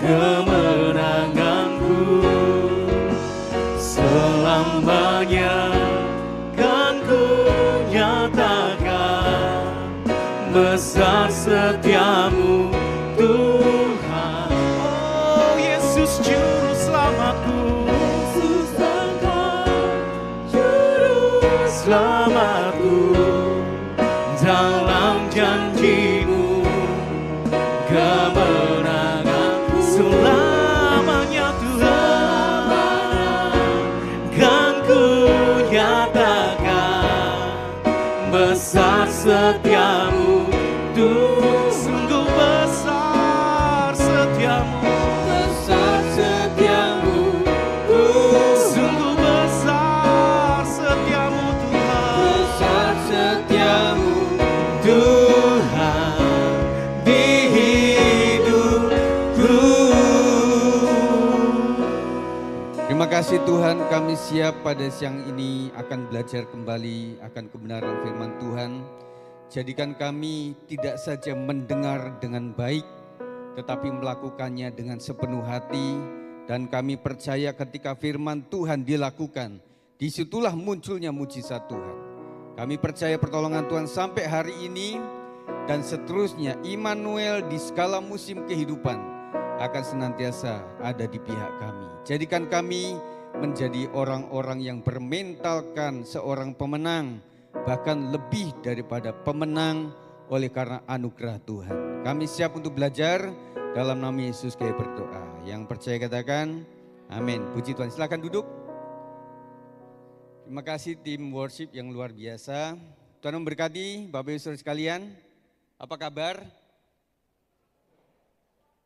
kemenanganku. Selamanya kan ku nyatakan besar setiamu Tuhan. Oh Yesus juru selamatku, Yesus Engkau juru selamatku. Dalam janjimu kemenangan selamanya Tuhan, kan ku nyatakan besar setiamu Tuhan. Sungguh besar setiamu, besar setiamu Tuhan. Sungguh besar setiamu Tuhan, besar setiamu Tuhan di hidupku. Terima kasih Tuhan, kami siap pada siang ini akan belajar kembali akan kebenaran firman Tuhan. Jadikan kami tidak saja mendengar dengan baik, tetapi melakukannya dengan sepenuh hati. Dan kami percaya ketika firman Tuhan dilakukan, disitulah munculnya mujizat Tuhan. Kami percaya pertolongan Tuhan sampai hari ini dan seterusnya. Immanuel di segala musim kehidupan akan senantiasa ada di pihak kami. Jadikan kami menjadi orang-orang yang bermentalkan seorang pemenang, bahkan lebih daripada pemenang oleh karena anugerah Tuhan. Kami siap untuk belajar, dalam nama Yesus kami berdoa. Yang percaya katakan amin. Puji Tuhan, silakan duduk. Terima kasih tim worship yang luar biasa. Tuhan memberkati Bapak Ibu Saudara sekalian. Apa kabar?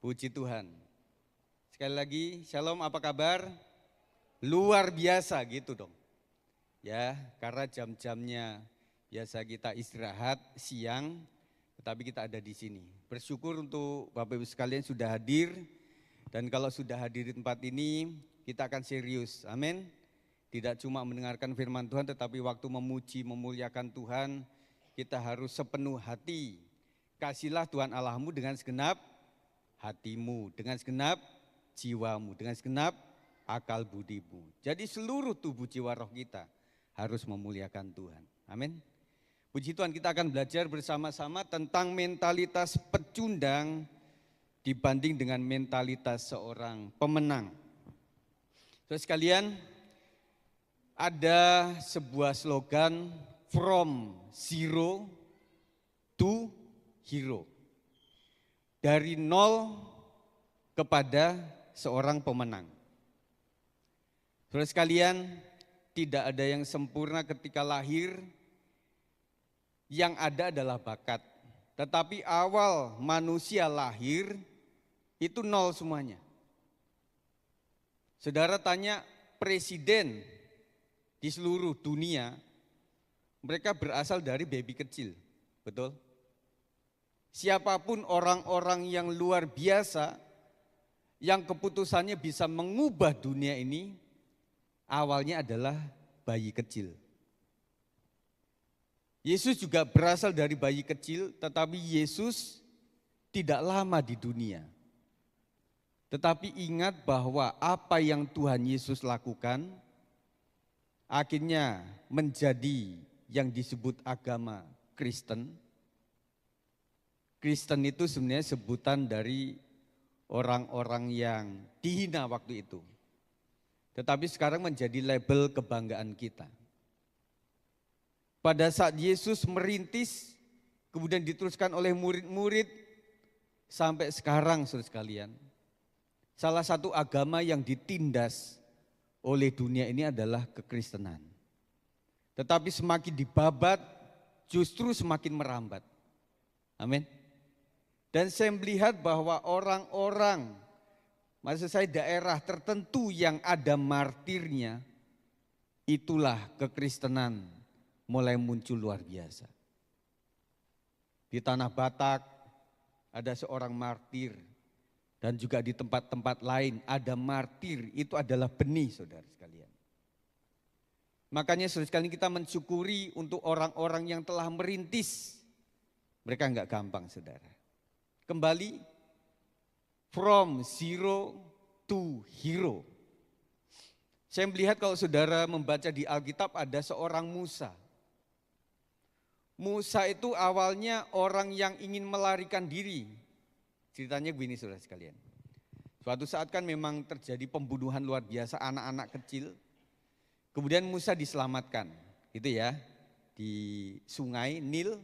Puji Tuhan. Sekali lagi, shalom, apa kabar? Luar biasa gitu dong. Ya, karena jam-jamnya biasa kita istirahat siang, tetapi kita ada di sini. Bersyukur untuk Bapak Ibu sekalian sudah hadir. Dan kalau sudah hadir di tempat ini, kita akan serius. Amin. Tidak cuma mendengarkan firman Tuhan, tetapi waktu memuji, memuliakan Tuhan, kita harus sepenuh hati. Kasihlah Tuhan Allahmu dengan segenap hatimu, dengan segenap jiwamu, dengan segenap akal budimu. Jadi seluruh tubuh jiwa roh kita harus memuliakan Tuhan. Amin. Puji Tuhan, kita akan belajar bersama-sama tentang mentalitas pecundang dibanding dengan mentalitas seorang pemenang. Saudara sekalian, ada sebuah slogan from zero to hero. Dari nol kepada seorang pemenang. Saudara sekalian, tidak ada yang sempurna ketika lahir, yang ada adalah bakat. Tetapi awal manusia lahir itu nol semuanya. Saudara tanya presiden di seluruh dunia, mereka berasal dari baby kecil, betul? Siapapun orang-orang yang luar biasa, yang keputusannya bisa mengubah dunia ini, awalnya adalah bayi kecil. Yesus juga berasal dari bayi kecil, tetapi Yesus tidak lama di dunia. Tetapi ingat bahwa apa yang Tuhan Yesus lakukan, akhirnya menjadi yang disebut agama Kristen. Kristen itu sebenarnya sebutan dari orang-orang yang dihina waktu itu. Tetapi sekarang menjadi label kebanggaan kita. Pada saat Yesus merintis, kemudian diteruskan oleh murid-murid, sampai sekarang saudara sekalian, salah satu agama yang ditindas oleh dunia ini adalah kekristenan. Tetapi semakin dibabat, justru semakin merambat. Amin. Dan saya melihat bahwa orang-orang, maksud saya daerah tertentu yang ada martirnya, itulah kekristenan mulai muncul luar biasa. Di tanah Batak ada seorang martir, dan juga di tempat-tempat lain ada martir, itu adalah benih saudara sekalian. Makanya saudara sekalian kita mensyukuri untuk orang-orang yang telah merintis. Mereka enggak gampang saudara. Kembali, From zero to hero. Saya melihat kalau saudara membaca di Alkitab ada seorang Musa. Musa itu awalnya orang yang ingin melarikan diri. Ceritanya begini saudara sekalian. Suatu saat kan memang terjadi pembunuhan luar biasa anak-anak kecil. Kemudian Musa diselamatkan, gitu ya, di sungai Nil.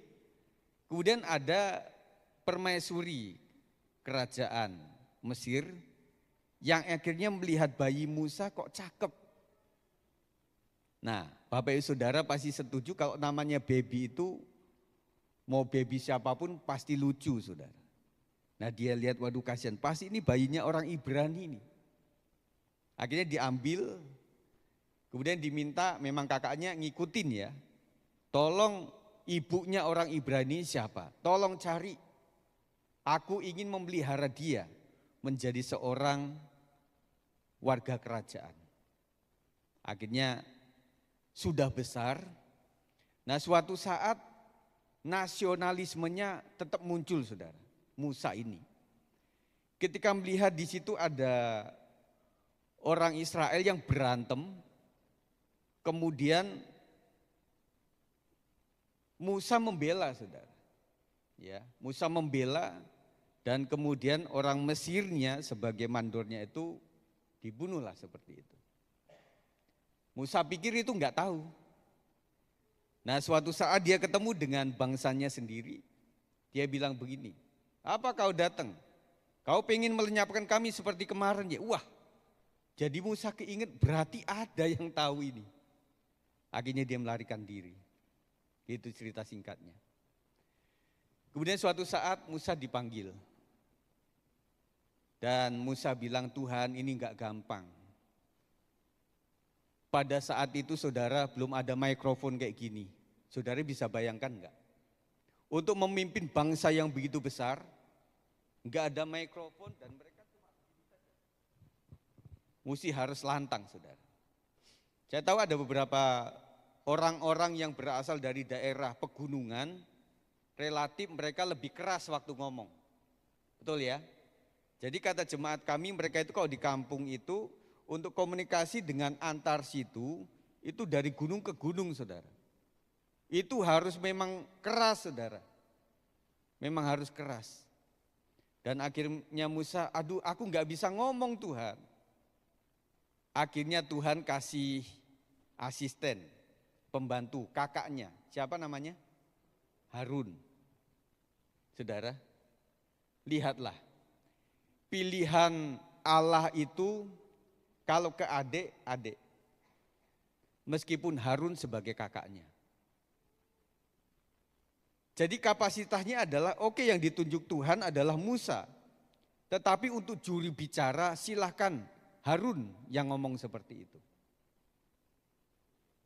Kemudian ada permaisuri kerajaan Mesir yang akhirnya melihat bayi Musa kok cakep. Nah, Bapak Ibu Saudara pasti setuju kalau namanya baby itu, mau baby siapapun pasti lucu saudara. Nah dia lihat, waduh kasihan, pasti ini bayinya orang Ibrani nih. Akhirnya diambil, kemudian diminta, memang kakaknya ngikutin ya. Tolong ibunya orang Ibrani siapa? Tolong cari, aku ingin memelihara dia menjadi seorang warga kerajaan. Akhirnya sudah besar, nah suatu saat nasionalismenya tetap muncul saudara. Musa ini ketika melihat di situ ada orang Israel yang berantem, kemudian Musa membela saudara. Ya, Musa membela dan kemudian orang Mesirnya sebagai mandornya itu dibunuhlah seperti itu. Musa pikir itu enggak tahu. Nah suatu saat dia ketemu dengan bangsanya sendiri, dia bilang begini, apa kau datang? Kau pengen melenyapkan kami seperti kemarin ya? Wah, jadi Musa keinget berarti ada yang tahu ini. Akhirnya dia melarikan diri. Itu cerita singkatnya. Kemudian suatu saat Musa dipanggil. Dan Musa bilang, Tuhan ini enggak gampang. Pada saat itu saudara belum ada mikrofon kayak gini. Saudara bisa bayangkan enggak? Untuk memimpin bangsa yang begitu besar, enggak ada mikrofon dan mereka cuma mesti harus lantang saudara. Saya tahu ada beberapa orang-orang yang berasal dari daerah pegunungan, relatif mereka lebih keras waktu ngomong. Betul ya? Jadi kata jemaat kami, mereka itu kalau di kampung itu untuk komunikasi dengan antar situ, itu dari gunung ke gunung saudara. Itu harus memang keras saudara. Memang harus keras. Dan akhirnya Musa, aduh aku nggak bisa ngomong Tuhan. Akhirnya Tuhan kasih asisten, pembantu, kakaknya. Siapa namanya? Harun. Saudara, lihatlah. Pilihan Allah itu kalau ke adik, adik. Meskipun Harun sebagai kakaknya. Jadi kapasitasnya adalah oke, yang ditunjuk Tuhan adalah Musa. Tetapi untuk juri bicara silahkan Harun yang ngomong seperti itu.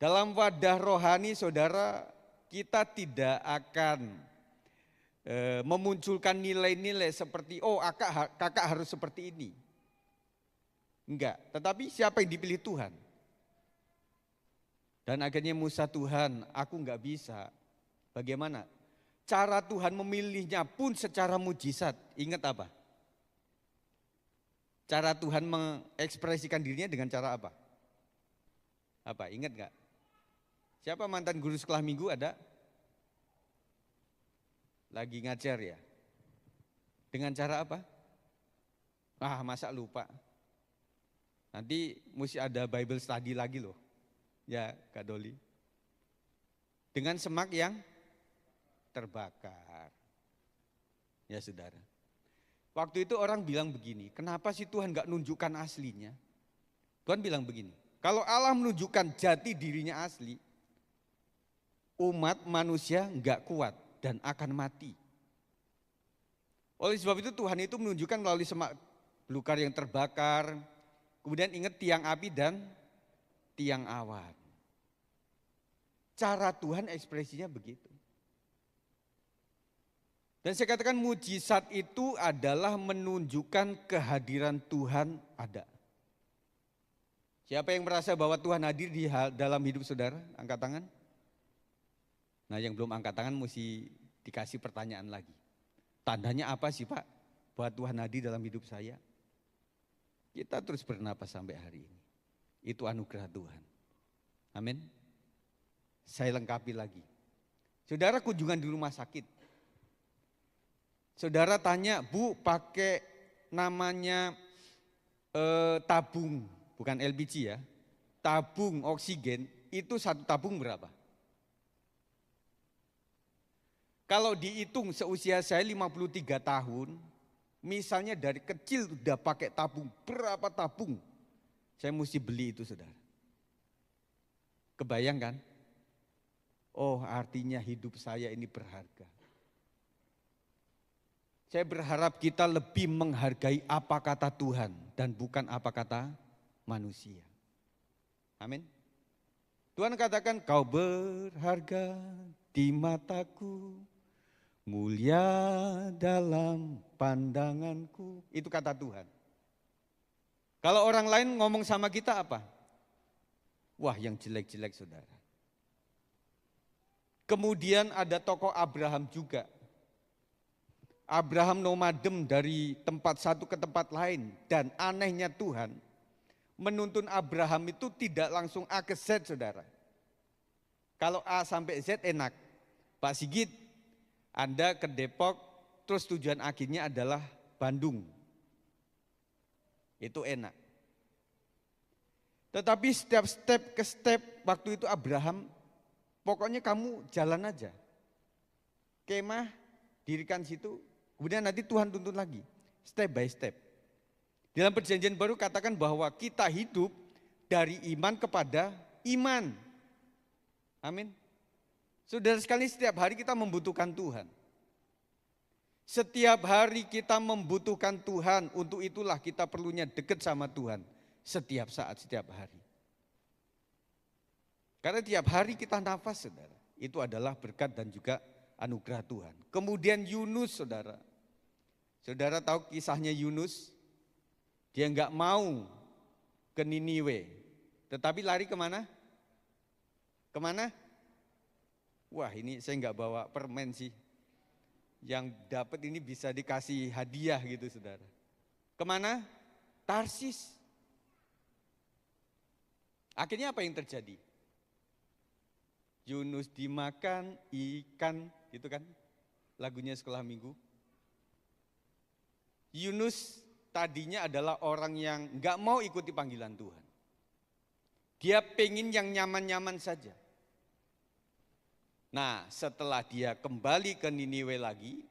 Dalam wadah rohani saudara, kita tidak akan memunculkan nilai-nilai seperti kakak harus seperti ini. Enggak, tetapi siapa yang dipilih Tuhan? Dan akhirnya Musa, Tuhan aku enggak bisa. Bagaimana? Cara Tuhan memilihnya pun secara mujizat. Ingat apa? Cara Tuhan mengekspresikan dirinya dengan cara apa? Apa? Ingat enggak? Siapa mantan guru sekolah minggu ada? Lagi ngajar ya? Dengan cara apa? Masa lupa? Nanti mesti ada Bible study lagi loh. Ya Kak Doli. Dengan semak yang terbakar. Ya saudara. Waktu itu orang bilang begini, kenapa sih Tuhan gak nunjukkan aslinya? Tuhan bilang begini, kalau Allah menunjukkan jati dirinya asli, umat manusia gak kuat dan akan mati. Oleh sebab itu Tuhan itu menunjukkan melalui semak belukar yang terbakar, kemudian ingat tiang api dan tiang awan. Cara Tuhan ekspresinya begitu. Dan saya katakan mujizat itu adalah menunjukkan kehadiran Tuhan ada. Siapa yang merasa bahwa Tuhan hadir di dalam hidup saudara? Angkat tangan. Nah yang belum angkat tangan mesti dikasih pertanyaan lagi. Tandanya apa sih Pak? bahwa Tuhan hadir dalam hidup saya, kita terus bernapas sampai hari ini. Itu anugerah Tuhan. Amin. Saya lengkapi lagi. Saudara kunjungan di rumah sakit. Saudara tanya, Bu, pakai namanya tabung, bukan LPG ya. Tabung oksigen, itu satu tabung berapa? Kalau dihitung seusia saya 53 tahun, misalnya dari kecil udah pakai tabung, berapa tabung saya mesti beli itu, saudara? Kebayang kan? Oh, artinya hidup saya ini berharga. Saya berharap kita lebih menghargai apa kata Tuhan dan bukan apa kata manusia. Amin. Tuhan katakan, kau berharga di mataku, mulia dalam pandanganku. Itu kata Tuhan. Kalau orang lain ngomong sama kita apa? Wah, yang jelek-jelek, saudara. Kemudian ada tokoh Abraham juga. Abraham nomadem dari tempat satu ke tempat lain. Dan anehnya Tuhan menuntun Abraham itu tidak langsung A ke Z, saudara. Kalau A sampai Z enak. Pak Sigit, Anda ke Depok, terus tujuan akhirnya adalah Bandung. Itu enak. Tetapi setiap step ke step waktu itu Abraham, pokoknya kamu jalan aja. Kemah, dirikan situ, kemudian nanti Tuhan tuntun lagi. Step by step. Dalam perjanjian baru katakan bahwa kita hidup dari iman kepada iman. Amin. Saudara sekalian, setiap hari kita membutuhkan Tuhan. Setiap hari kita membutuhkan Tuhan, untuk itulah kita perlunya dekat sama Tuhan. Setiap saat, setiap hari. Karena tiap hari kita nafas, saudara. Itu adalah berkat dan juga anugerah Tuhan. Kemudian Yunus, saudara. Saudara tahu kisahnya Yunus? Dia enggak mau ke Niniwe. Tetapi lari kemana? Kemana? Wah, ini saya enggak bawa permen sih. Yang dapat ini bisa dikasih hadiah gitu, saudara. Kemana? Tarsis. Akhirnya apa yang terjadi? Yunus dimakan ikan, gitu kan? Lagunya sekolah minggu. Yunus tadinya adalah orang yang nggak mau ikuti panggilan Tuhan. Dia pengen yang nyaman-nyaman saja. Nah, setelah dia kembali ke Niniwe lagi,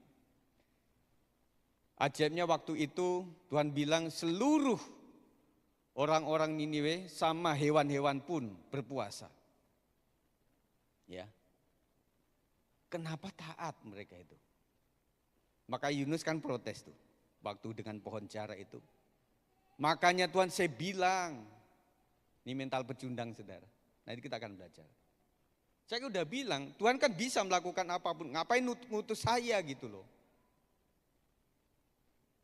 ajaibnya waktu itu Tuhan bilang seluruh orang-orang Niniwe sama hewan-hewan pun berpuasa. Ya. Kenapa taat mereka itu? Maka Yunus kan protes tuh, waktu dengan pohon cara itu. Makanya Tuhan, saya bilang, ini mental pecundang, saudara. Nanti kita akan belajar. Saya udah bilang, Tuhan kan bisa melakukan apapun, ngapain ngutus saya gitu loh.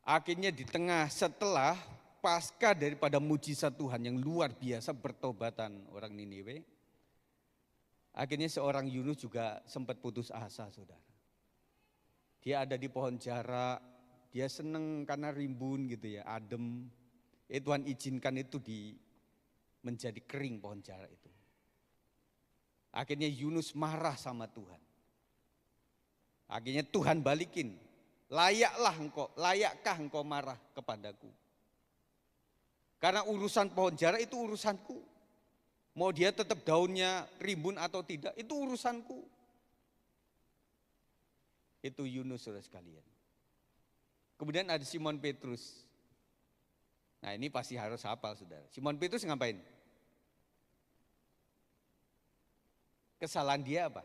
Akhirnya di tengah setelah pasca daripada mujizat Tuhan yang luar biasa, bertobatan orang Niniwe, akhirnya seorang Yunus juga sempat putus asa, saudara. Dia ada di pohon jara, dia seneng karena rimbun gitu ya, adem. Tuhan izinkan itu menjadi kering pohon jara itu. Akhirnya Yunus marah sama Tuhan. Akhirnya Tuhan balikin, layakkah engkau marah kepadaku? Karena urusan pohon jara itu urusanku. Mau dia tetap daunnya rimbun atau tidak, itu urusanku. Itu Yunus, saudara sekalian. Kemudian ada Simon Petrus. Nah, ini pasti harus hafal, saudara. Simon Petrus ngapain? Kesalahan dia apa?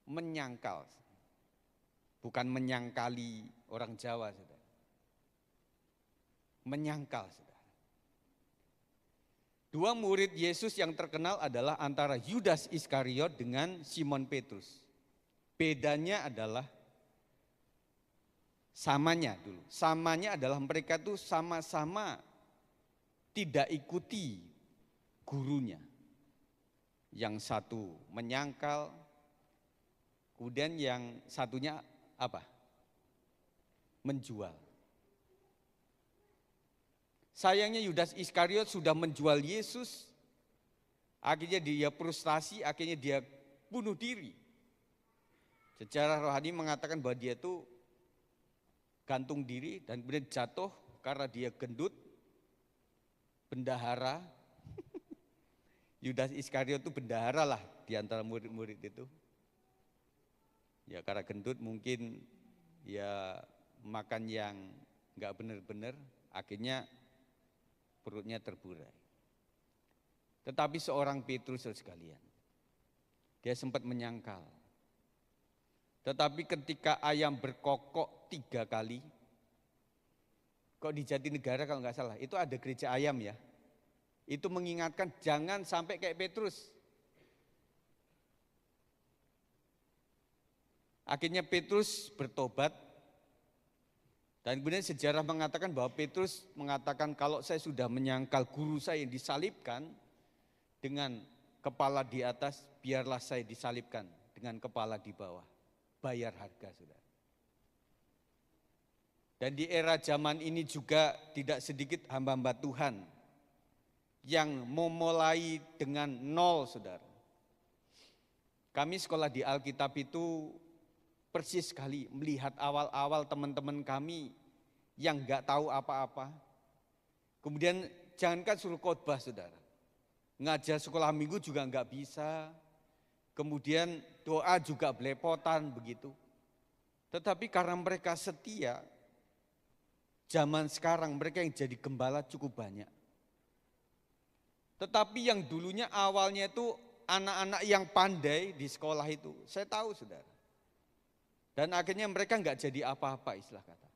Menyangkal. Bukan menyangkali orang Jawa, saudara. Menyangkal, saudara. Dua murid Yesus yang terkenal adalah antara Yudas Iskariot dengan Simon Petrus. Bedanya adalah samanya dulu. Samanya adalah mereka tuh sama-sama tidak ikuti gurunya. Yang satu menyangkal, kemudian yang satunya apa? menjual. Sayangnya Yudas Iskariot sudah menjual Yesus, akhirnya dia frustasi, akhirnya dia bunuh diri. Sejarah rohani mengatakan bahwa dia itu gantung diri dan kemudian jatuh karena dia gendut, bendahara. Yudas Iskariot itu bendahara lah di antara murid-murid itu. Ya karena gendut mungkin ya makan yang enggak benar-benar, akhirnya perutnya terburai. Tetapi seorang Petrus sekalian, dia sempat menyangkal. Tetapi ketika ayam berkokok 3 kali, kok di Jatinegara kalau nggak salah, itu ada gereja ayam ya. Itu mengingatkan jangan sampai kayak Petrus. Akhirnya Petrus bertobat. Dan kemudian sejarah mengatakan bahwa Petrus mengatakan kalau saya sudah menyangkal guru saya yang disalibkan dengan kepala di atas, biarlah saya disalibkan dengan kepala di bawah. Bayar harga, saudara. Dan di era zaman ini juga tidak sedikit hamba-hamba Tuhan yang memulai dengan nol, saudara. Kami sekolah di Alkitab itu persis sekali melihat awal-awal teman-teman kami yang enggak tahu apa-apa. Kemudian jangankan suruh khotbah, saudara. Ngajar sekolah minggu juga enggak bisa. Kemudian doa juga belepotan begitu. Tetapi karena mereka setia, zaman sekarang mereka yang jadi gembala cukup banyak. Tetapi yang dulunya awalnya itu anak-anak yang pandai di sekolah itu, saya tahu, saudara. Dan akhirnya mereka enggak jadi apa-apa, istilah kata.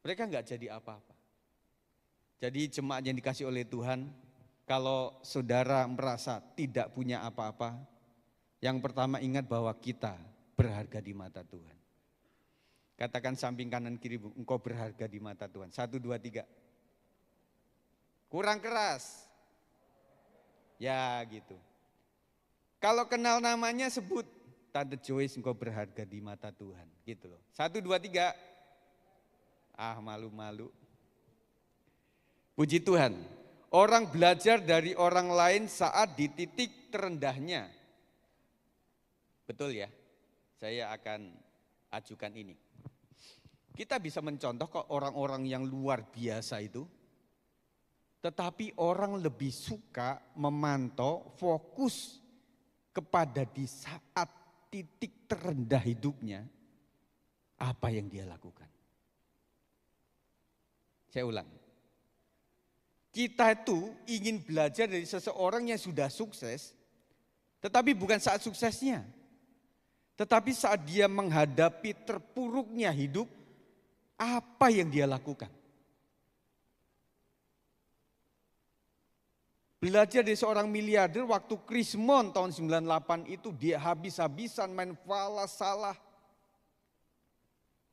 Mereka enggak jadi apa-apa. Jadi jemaat yang dikasih oleh Tuhan, kalau saudara merasa tidak punya apa-apa, yang pertama ingat bahwa kita berharga di mata Tuhan. Katakan samping kanan kiri, engkau berharga di mata Tuhan. 1, 2, 3. Kurang keras. Ya gitu. Kalau kenal namanya sebut, Tante Joyce engkau berharga di mata Tuhan. Gitu loh. 1, 2, 3. Ah, malu-malu. Puji Tuhan. Orang belajar dari orang lain saat di titik terendahnya. Betul ya? Saya akan ajukan ini. Kita bisa mencontoh kok orang-orang yang luar biasa itu. Tetapi orang lebih suka memantau, fokus kepada di saat titik terendah hidupnya, apa yang dia lakukan. Saya ulang. Kita itu ingin belajar dari seseorang yang sudah sukses, tetapi bukan saat suksesnya. Tetapi saat dia menghadapi terpuruknya hidup, apa yang dia lakukan. Belajar dari seorang miliarder waktu Chris Mon tahun 98 itu dia habis-habisan main falas salah.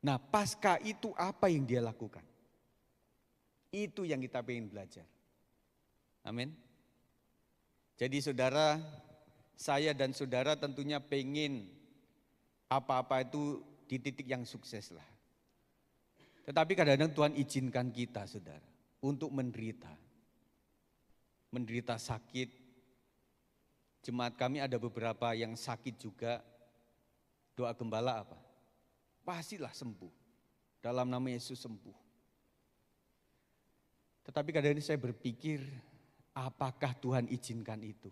Nah pasca itu apa yang dia lakukan? Itu yang kita pengen belajar. Amin. Jadi saudara, saya dan saudara tentunya pengen apa-apa itu di titik yang sukses lah. Tetapi kadang-kadang Tuhan izinkan kita, saudara, untuk menderita. Menderita sakit. Jemaat kami ada beberapa yang sakit juga. Doa gembala apa? Pastilah sembuh. Dalam nama Yesus sembuh. Tetapi kadang-kadang saya berpikir, apakah Tuhan izinkan itu?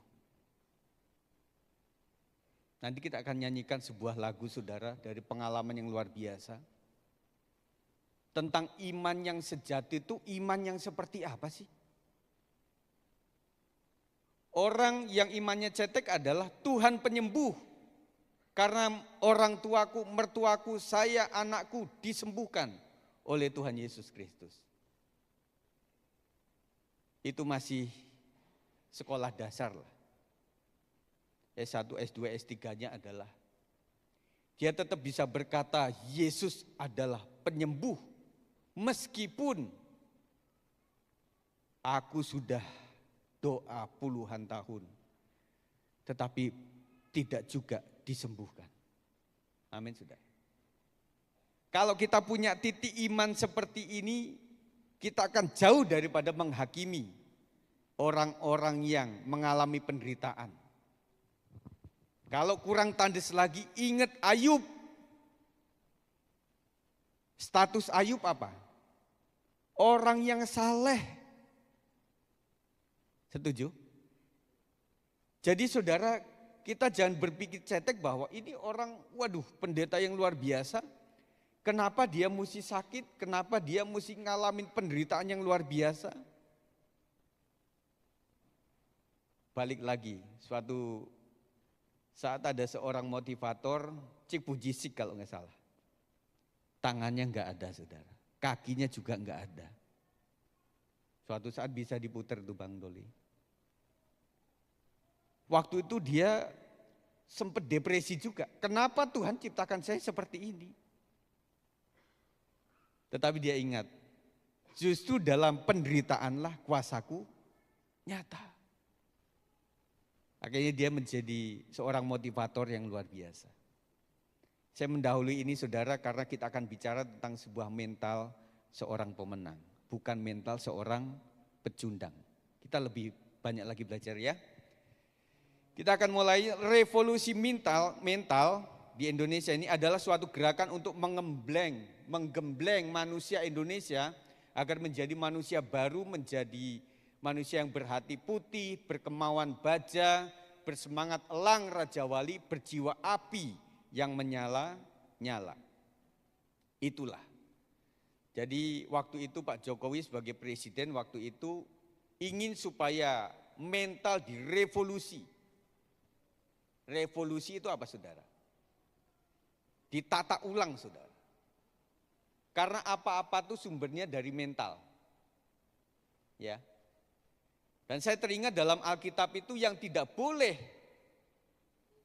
Nanti kita akan nyanyikan sebuah lagu, saudara, dari pengalaman yang luar biasa. Tentang iman yang sejati itu, iman yang seperti apa sih? Orang yang imannya cetek adalah Tuhan penyembuh. Karena orang tuaku, mertuaku, saya, anakku disembuhkan oleh Tuhan Yesus Kristus. Itu masih sekolah dasar lah. S1, S2, S3-nya adalah dia tetap bisa berkata Yesus adalah penyembuh meskipun aku sudah doa puluhan tahun tetapi tidak juga disembuhkan. Amin, saudara. Kalau kita punya titik iman seperti ini, kita akan jauh daripada menghakimi orang-orang yang mengalami penderitaan. Kalau kurang tandes lagi, ingat Ayub. Status Ayub apa? Orang yang saleh. Setuju? Jadi saudara, kita jangan berpikir cetek bahwa ini orang, waduh, pendeta yang luar biasa. Kenapa dia mesti sakit? Kenapa dia mesti ngalamin penderitaan yang luar biasa? Balik lagi, suatu saat ada seorang motivator, Cik Pujisik kalau nggak salah. Tangannya nggak ada saudara, kakinya juga nggak ada. Suatu saat bisa diputar tuh Bang Doli. Waktu itu dia sempat depresi juga. Kenapa Tuhan ciptakan saya seperti ini? Tetapi dia ingat, justru dalam penderitaanlah kuasaku nyata. Akhirnya dia menjadi seorang motivator yang luar biasa. Saya mendahului ini saudara karena kita akan bicara tentang sebuah mental seorang pemenang. Bukan mental seorang pecundang. Kita lebih banyak lagi belajar ya. Kita akan mulai revolusi mental di Indonesia ini adalah suatu gerakan untuk menggembleng manusia Indonesia agar menjadi manusia baru, menjadi manusia yang berhati putih, berkemauan baja, bersemangat elang Raja Wali, berjiwa api yang menyala-nyala. Itulah. Jadi waktu itu Pak Jokowi sebagai presiden waktu itu ingin supaya mental direvolusi. Revolusi itu apa saudara? Ditata ulang saudara. Karena apa-apa itu sumbernya dari mental. Ya. Dan saya teringat dalam Alkitab itu yang tidak boleh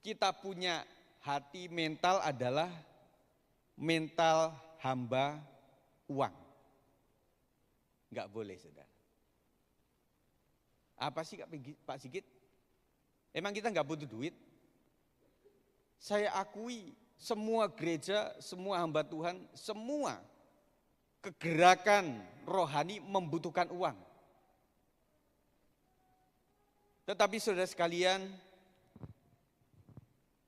kita punya hati mental adalah mental hamba uang. Enggak boleh saudara. Apa sih Pak Sigit? Emang kita enggak butuh duit? Saya akui semua gereja, semua hamba Tuhan, semua kegerakan rohani membutuhkan uang. Tetapi saudara sekalian,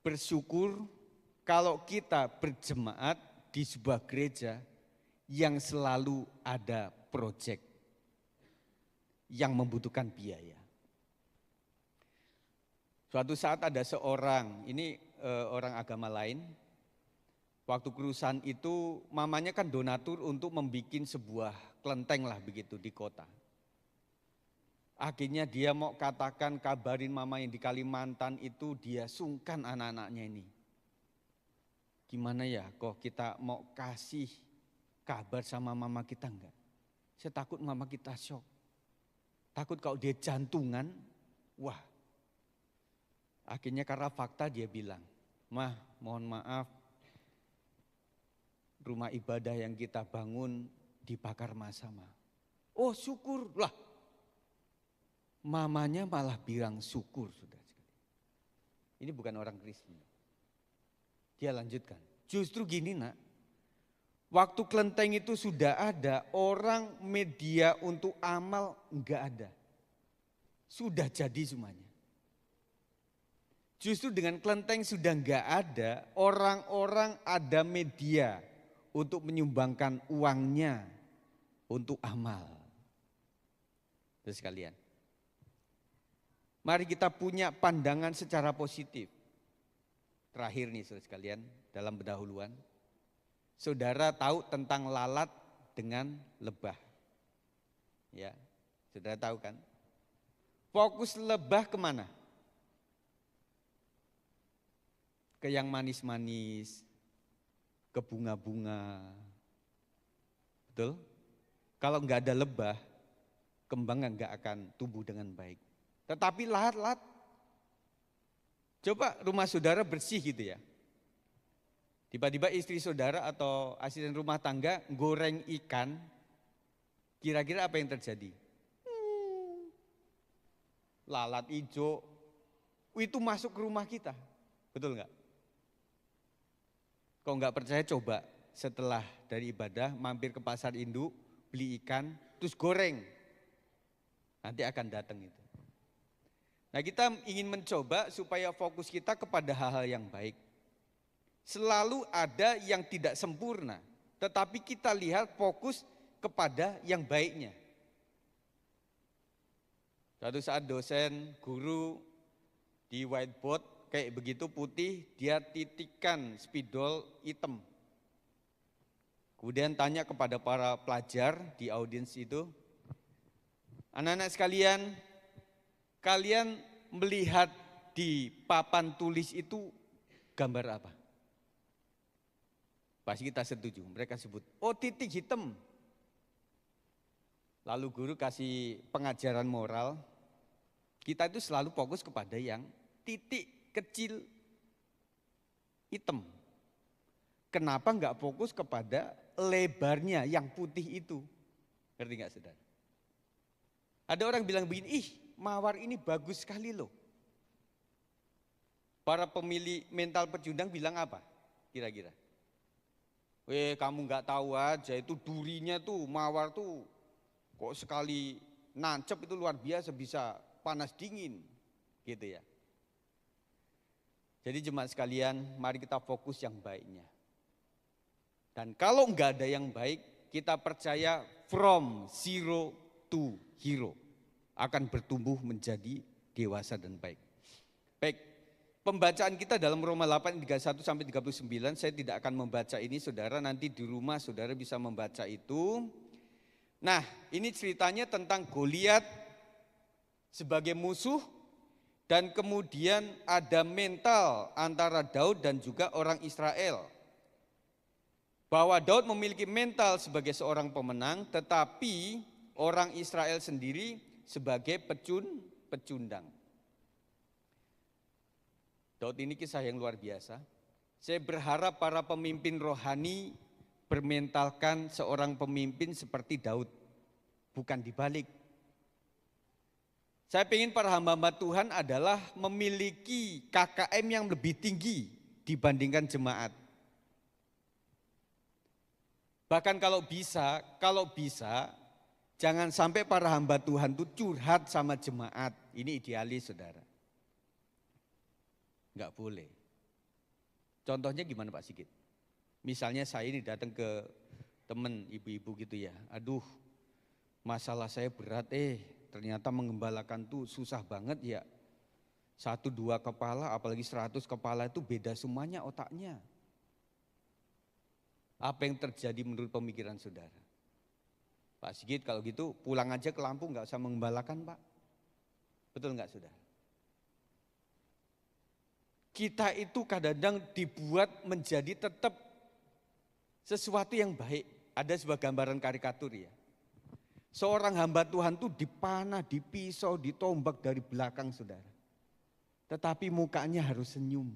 bersyukur kalau kita berjemaat di sebuah gereja yang selalu ada proyek yang membutuhkan biaya. Suatu saat ada seorang, ini orang agama lain, waktu kerusuhan itu mamanya kan donatur untuk membuat sebuah kelenteng lah begitu di kota. Akhirnya dia mau katakan kabarin mama yang di Kalimantan itu dia sungkan anak-anaknya ini. Gimana ya kok kita mau kasih kabar sama mama kita enggak? Saya takut mama kita shock. Takut kalau dia jantungan, wah. Akhirnya karena fakta dia bilang, "Mah, mohon maaf, rumah ibadah yang kita bangun dibakar massa, Mah." Oh syukur, lah. Mamanya malah bilang syukur, saudara sekalian. Ini bukan orang Kristen. Dia lanjutkan, justru gini nak, waktu kelenteng itu sudah ada, orang media untuk amal enggak ada. Sudah jadi semuanya. Justru dengan kelenteng sudah enggak ada, orang-orang ada media untuk menyumbangkan uangnya untuk amal. Terus sekalian, mari kita punya pandangan secara positif. Terakhir nih saudara sekalian, dalam pendahuluan. Saudara tahu tentang lalat dengan lebah. Ya, saudara tahu kan? Fokus lebah kemana? Ke yang manis-manis, ke bunga-bunga. Betul? Kalau enggak ada lebah, kembangnya enggak akan tumbuh dengan baik. Tetapi lahat-lahat, coba rumah saudara bersih gitu ya. Tiba-tiba istri saudara atau asisten rumah tangga goreng ikan, kira-kira apa yang terjadi? Lalat hijau, itu masuk ke rumah kita, betul enggak? Kalau enggak percaya coba, setelah dari ibadah mampir ke pasar induk, beli ikan, terus goreng. Nanti akan datang itu. Nah, kita ingin mencoba supaya fokus kita kepada hal-hal yang baik. Selalu ada yang tidak sempurna, tetapi kita lihat fokus kepada yang baiknya. Suatu saat dosen, guru di whiteboard kayak begitu putih, dia titikkan spidol hitam. Kemudian tanya kepada para pelajar di audiens itu, anak-anak sekalian, kalian melihat di papan tulis itu gambar apa? Pasti kita setuju, mereka sebut, oh titik hitam. Lalu guru kasih pengajaran moral, kita itu selalu fokus kepada yang titik kecil hitam. Kenapa enggak fokus kepada lebarnya yang putih itu? Ngerti enggak saudara? Ada orang bilang begini, ih mawar ini bagus sekali loh. Para pemilih mental pecundang bilang apa kira-kira? Kamu enggak tahu aja, itu durinya tuh mawar tuh kok sekali nancep itu luar biasa, bisa panas dingin gitu ya. Jadi jemaat sekalian, mari kita fokus yang baiknya. Dan kalau enggak ada yang baik, kita percaya from zero to hero akan bertumbuh menjadi dewasa dan baik. Baik, pembacaan kita dalam Roma 8, 31 sampai 39, saya tidak akan membaca ini saudara, nanti di rumah saudara bisa membaca itu. Nah, ini ceritanya tentang Goliat sebagai musuh dan kemudian ada mental antara Daud dan juga orang Israel. Bahwa Daud memiliki mental sebagai seorang pemenang, tetapi orang Israel sendiri sebagai pecundang. Daud ini kisah yang luar biasa. Saya berharap para pemimpin rohani bermentalkan seorang pemimpin seperti Daud, bukan dibalik. Saya ingin para hamba-hamba Tuhan adalah memiliki KKM yang lebih tinggi dibandingkan jemaat. Bahkan kalau bisa, jangan sampai para hamba Tuhan itu curhat sama jemaat. Ini idealis saudara. Enggak boleh. Contohnya gimana Pak Sigit? Misalnya saya ini datang ke teman ibu-ibu gitu ya. Aduh, masalah saya berat ternyata mengembalakan tuh susah banget ya. 1-2 kepala, apalagi 100 kepala itu beda semuanya otaknya. Apa yang terjadi menurut pemikiran saudara? Pak Sigit kalau gitu pulang aja ke Lampung, nggak usah mengembalakan Pak. Betul nggak saudara? Kita itu kadang-kadang dibuat menjadi tetap sesuatu yang baik. Ada sebuah gambaran karikatur ya. Seorang hamba Tuhan tuh dipanah, dipisau, ditombak dari belakang saudara. Tetapi mukanya harus senyum.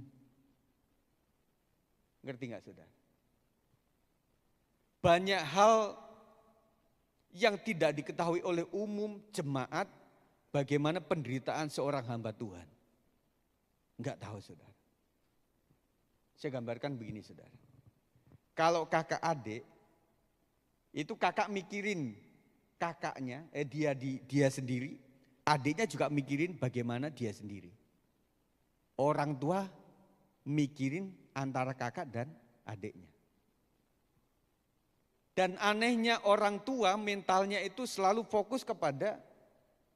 Ngerti nggak saudara? Banyak hal yang tidak diketahui oleh umum jemaat, bagaimana penderitaan seorang hamba Tuhan. Enggak tahu saudara. Saya gambarkan begini saudara. Kalau kakak adik, itu kakak mikirin kakaknya, dia sendiri, adiknya juga mikirin bagaimana dia sendiri. Orang tua mikirin antara kakak dan adiknya. Dan anehnya orang tua mentalnya itu selalu fokus kepada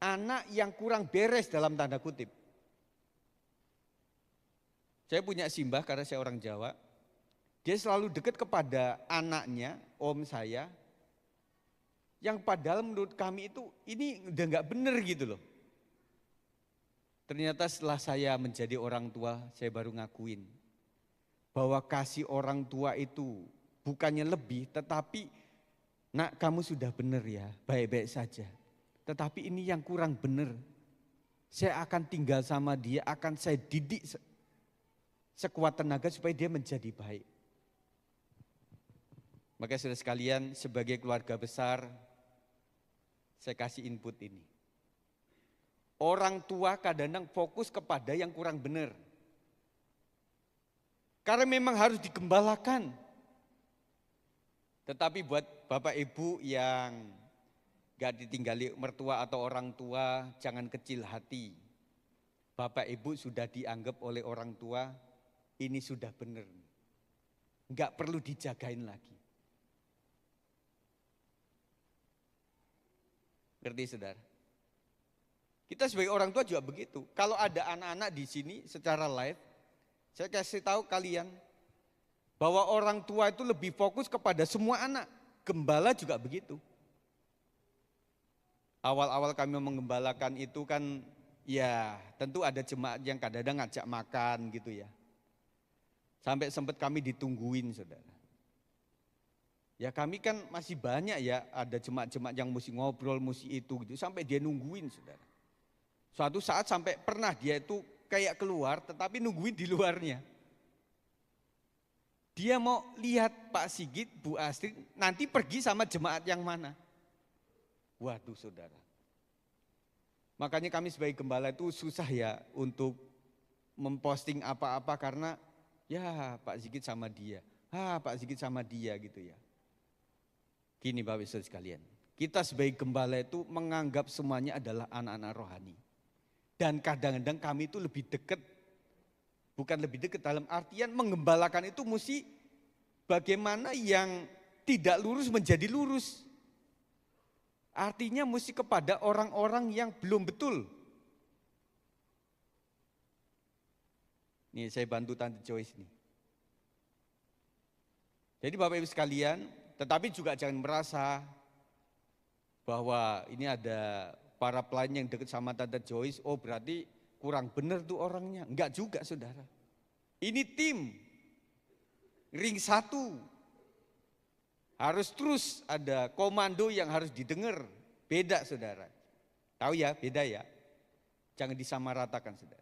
anak yang kurang beres dalam tanda kutip. Saya punya simbah karena saya orang Jawa. Dia selalu dekat kepada anaknya, om saya. Yang padahal menurut kami itu ini udah gak bener gitu loh. Ternyata setelah saya menjadi orang tua, saya baru ngakuin. Bahwa kasih orang tua itu bukannya lebih, tetapi nak kamu sudah benar ya, baik-baik saja. Tetapi ini yang kurang benar. Saya akan tinggal sama dia, akan saya didik sekuat tenaga supaya dia menjadi baik. Maka saudara sekalian, sebagai keluarga besar, saya kasih input ini. Orang tua kadang-kadang fokus kepada yang kurang benar. Karena memang harus digembalakan. Tetapi buat Bapak Ibu yang gak ditinggali mertua atau orang tua, jangan kecil hati. Bapak Ibu sudah dianggap oleh orang tua, ini sudah benar. Gak perlu dijagain lagi. Ngerti saudara? Kita sebagai orang tua juga begitu. Kalau ada anak-anak di sini secara live, saya kasih tahu kalian bahwa orang tua itu lebih fokus kepada semua anak. Gembala juga begitu. Awal-awal kami menggembalakan itu kan ya tentu ada jemaat yang kadang-kadang ngajak makan gitu ya. Sampai sempat kami ditungguin saudara. Ya kami kan masih banyak ya, ada jemaat-jemaat yang mesti ngobrol, mesti itu gitu. Sampai dia nungguin saudara. Suatu saat sampai pernah dia itu kayak keluar tetapi nungguin di luarnya. Dia mau lihat Pak Sigit, Bu Astrid nanti pergi sama jemaat yang mana. Waduh saudara. Makanya kami sebagai gembala itu susah ya untuk memposting apa-apa karena ya Pak Sigit sama dia. Pak Sigit sama dia gitu ya. Gini Bapak Ibu sekalian, kita sebagai gembala itu menganggap semuanya adalah anak-anak rohani. Dan kadang-kadang kami itu lebih dekat, bukan lebih dekat dalam artian menggembalakan itu mesti bagaimana yang tidak lurus menjadi lurus. Artinya mesti kepada orang-orang yang belum betul. Nih saya bantu Tante Joyce nih. Jadi Bapak Ibu sekalian, tetapi juga jangan merasa bahwa ini ada para pelayan yang dekat sama Tante Joyce, oh berarti kurang benar tuh orangnya. Enggak juga saudara. Ini tim, ring satu. Harus terus ada komando yang harus didengar. Beda saudara. Tahu ya, beda ya. Jangan disamaratakan saudara.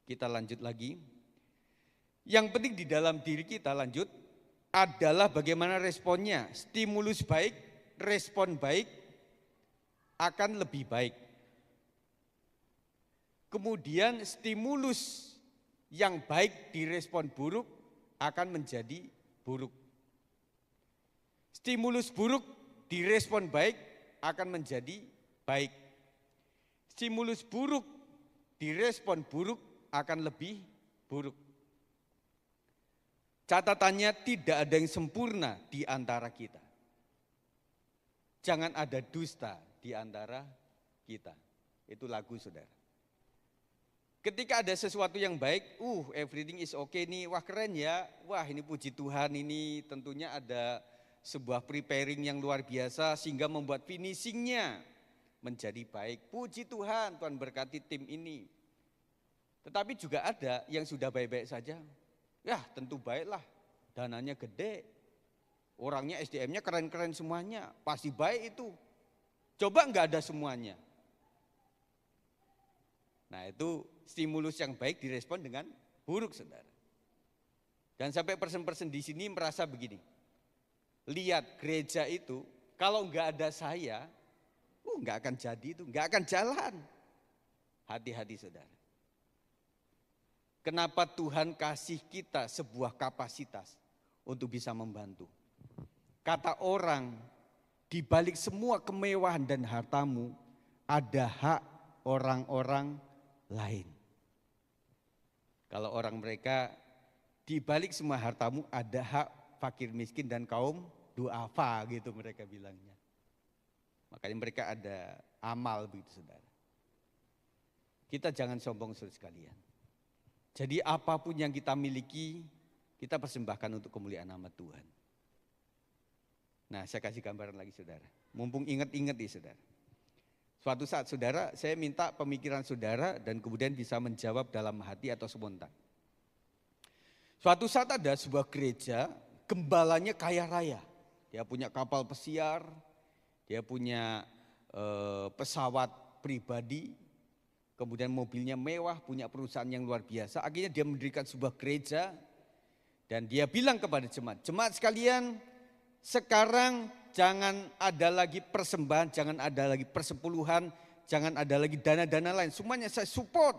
Kita lanjut lagi. Yang penting di dalam diri kita lanjut adalah bagaimana responnya. Stimulus baik, respon baik akan lebih baik. Kemudian stimulus yang baik direspon buruk akan menjadi buruk. Stimulus buruk direspon baik akan menjadi baik. Stimulus buruk direspon buruk akan lebih buruk. Catatannya tidak ada yang sempurna di antara kita. Jangan ada dusta di antara kita. Itu lagu saudara. Ketika ada sesuatu yang baik, everything is okay nih, wah keren ya, wah ini puji Tuhan, ini tentunya ada sebuah preparing yang luar biasa sehingga membuat finishingnya menjadi baik. Puji Tuhan, Tuhan berkati tim ini. Tetapi juga ada yang sudah baik-baik saja. Ya tentu baiklah, dananya gede, orangnya SDM-nya keren-keren semuanya, pasti baik itu. Coba enggak ada semuanya. Nah itu stimulus yang baik direspon dengan buruk saudara. Dan sampai person-person di sini merasa begini. Lihat gereja itu, kalau enggak ada saya, enggak akan jadi itu, enggak akan jalan. Hati-hati saudara. Kenapa Tuhan kasih kita sebuah kapasitas untuk bisa membantu? Kata orang, di balik semua kemewahan dan hartamu, ada hak orang-orang lain. Kalau orang mereka, di balik semua hartamu ada hak fakir miskin dan kaum duafa gitu mereka bilangnya. Makanya mereka ada amal begitu saudara. Kita jangan sombong saudara sekalian. Jadi apapun yang kita miliki, kita persembahkan untuk kemuliaan nama Tuhan. Nah saya kasih gambaran lagi saudara. Mumpung ingat-ingat nih saudara. Suatu saat saudara, saya minta pemikiran saudara dan kemudian bisa menjawab dalam hati atau spontan. Suatu saat ada sebuah gereja, gembalanya kaya raya. Dia punya kapal pesiar, dia punya pesawat pribadi, kemudian mobilnya mewah, punya perusahaan yang luar biasa. Akhirnya dia mendirikan sebuah gereja dan dia bilang kepada jemaat sekalian, sekarang jangan ada lagi persembahan, jangan ada lagi persepuluhan, jangan ada lagi dana-dana lain, semuanya saya support.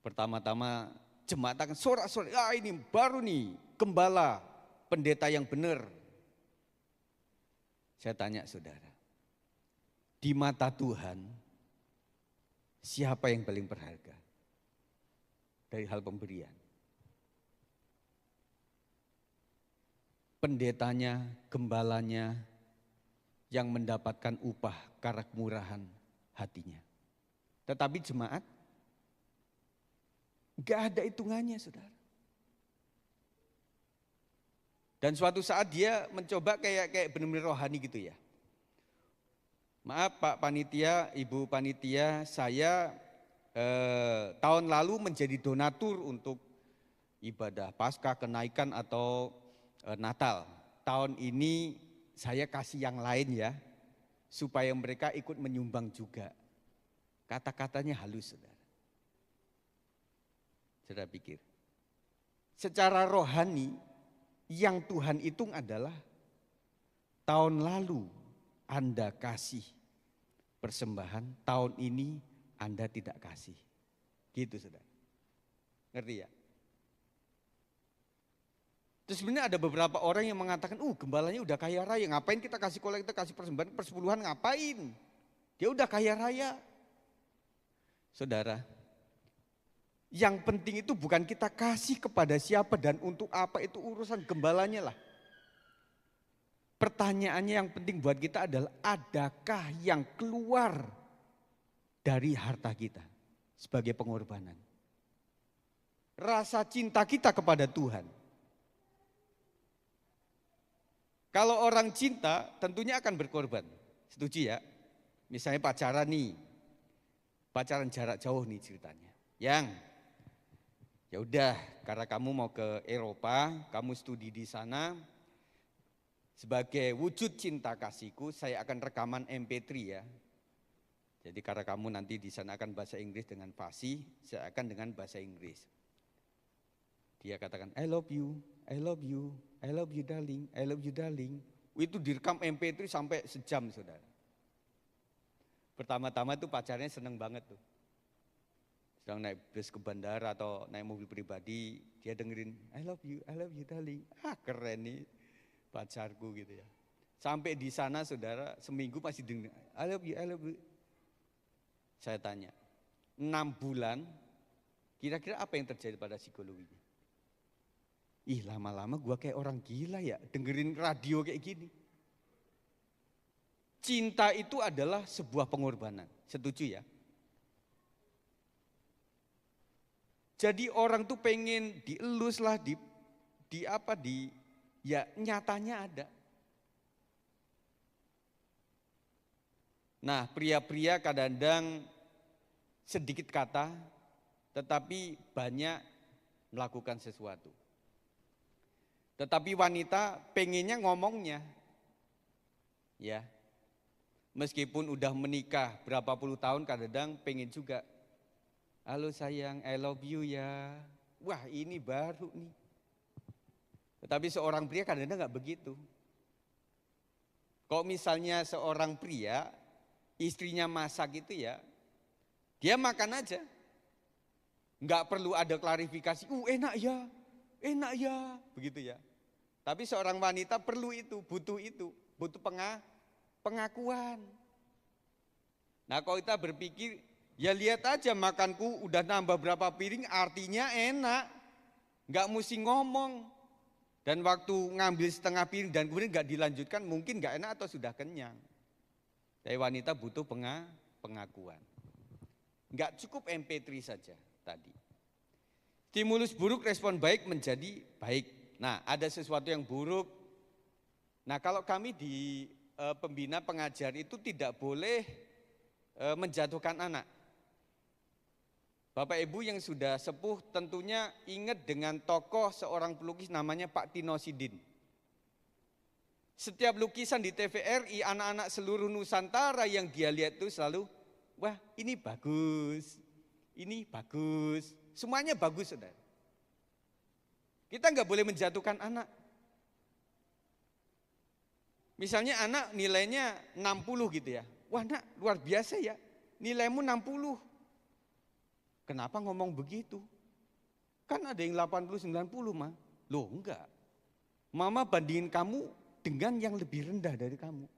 Pertama-tama jemaat akan sorak-sorak, ini baru nih gembala, pendeta yang benar. Saya tanya saudara, di mata Tuhan siapa yang paling berharga dari hal pemberian? Pendetanya, gembalanya yang mendapatkan upah karena kemurahan hatinya. Tetapi jemaat gak ada hitungannya saudara. Dan suatu saat dia mencoba kayak benar-benar rohani gitu ya. Maaf Pak Panitia, Ibu Panitia, saya tahun lalu menjadi donatur untuk ibadah Paskah, kenaikan atau Natal. Tahun ini saya kasih yang lain ya, supaya mereka ikut menyumbang juga. Kata-katanya halus saudara. Saudara pikir, secara rohani yang Tuhan hitung adalah tahun lalu Anda kasih persembahan, tahun ini Anda tidak kasih. Gitu saudara. Ngerti ya? Terus sebenarnya ada beberapa orang yang mengatakan, gembalanya udah kaya raya, ngapain kita kasih kolektor, kasih persembahan, persepuluhan, ngapain? Dia udah kaya raya. Saudara, yang penting itu bukan kita kasih kepada siapa dan untuk apa, itu urusan gembalanya lah. Pertanyaannya yang penting buat kita adalah, adakah yang keluar dari harta kita sebagai pengorbanan? Rasa cinta kita kepada Tuhan. Kalau orang cinta tentunya akan berkorban, setuju ya? Misalnya pacaran nih, pacaran jarak jauh nih ceritanya. Yang ya udah, karena kamu mau ke Eropa, kamu studi di sana, sebagai wujud cinta kasihku, saya akan rekaman MP3 ya. Jadi karena kamu nanti di sana akan bahasa Inggris dengan fasih, saya akan dengan bahasa Inggris. Dia katakan, I love you, I love you, I love you darling, I love you darling. Itu direkam MP3 sampai sejam saudara. Pertama-tama tuh pacarnya seneng banget tuh. Sedang naik bus ke bandara atau naik mobil pribadi, dia dengerin I love you darling. Keren nih pacarku gitu ya. Sampai di sana saudara, seminggu masih dengerin I love you, I love you. Saya tanya, 6 bulan, kira-kira apa yang terjadi pada psikologinya? Lama-lama gua kayak orang gila ya, dengerin radio kayak gini. Cinta itu adalah sebuah pengorbanan, setuju ya? Jadi orang tuh pengen dielus lah, ya nyatanya ada. Nah pria-pria kadang-kadang sedikit kata, tetapi banyak melakukan sesuatu. Tetapi wanita pengennya ngomongnya, ya. Meskipun udah menikah berapa puluh tahun, kadang-kadang pengen juga, halo sayang, I love you ya. Wah ini baru nih. Tetapi seorang pria kadang-kadang nggak begitu. Kok misalnya seorang pria, istrinya masak gitu ya, dia makan aja. Nggak perlu ada klarifikasi, enak ya, begitu ya. Tapi seorang wanita perlu itu, butuh pengakuan. Nah kalau kita berpikir, ya lihat aja makanku udah nambah berapa piring, artinya enak. Nggak mesti ngomong. Dan waktu ngambil setengah piring dan kemudian nggak dilanjutkan, mungkin nggak enak atau sudah kenyang. Tapi wanita butuh pengakuan. Nggak cukup MP3 saja tadi. Stimulus buruk, respon baik menjadi baik. Nah ada sesuatu yang buruk. Nah kalau kami di pembina pengajar itu tidak boleh menjatuhkan anak. Bapak Ibu yang sudah sepuh tentunya ingat dengan tokoh seorang pelukis namanya Pak Tino Sidin. Setiap lukisan di TVRI, anak-anak seluruh Nusantara yang dia lihat itu selalu, wah ini bagus, semuanya bagus saudara. Kita nggak boleh menjatuhkan anak. Misalnya anak nilainya 60 gitu ya, wah nak luar biasa ya, nilaimu 60. Kenapa ngomong begitu? Kan ada yang 80, 90 mah. Loh enggak. Mama bandingin kamu dengan yang lebih rendah dari kamu.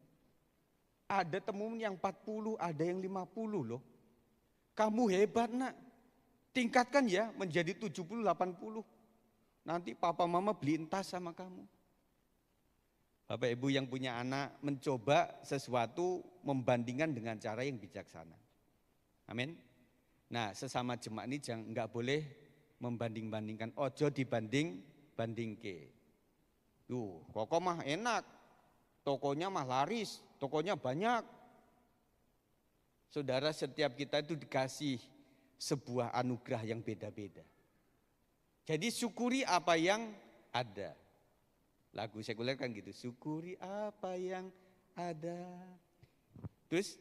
Ada temumu yang 40, ada yang 50 loh. Kamu hebat nak. Tingkatkan ya menjadi 70, 80. Nanti papa mama beliin tas sama kamu. Bapak Ibu yang punya anak mencoba sesuatu membandingkan dengan cara yang bijaksana. Amin. Nah sesama jemaat ini nggak boleh membanding-bandingkan. Ojo dibanding-bandingke. Koko mah enak, tokonya mah laris, tokonya banyak. Saudara, setiap kita itu dikasih sebuah anugerah yang beda-beda. Jadi syukuri apa yang ada. Lagu sekuler kan gitu, syukuri apa yang ada. Terus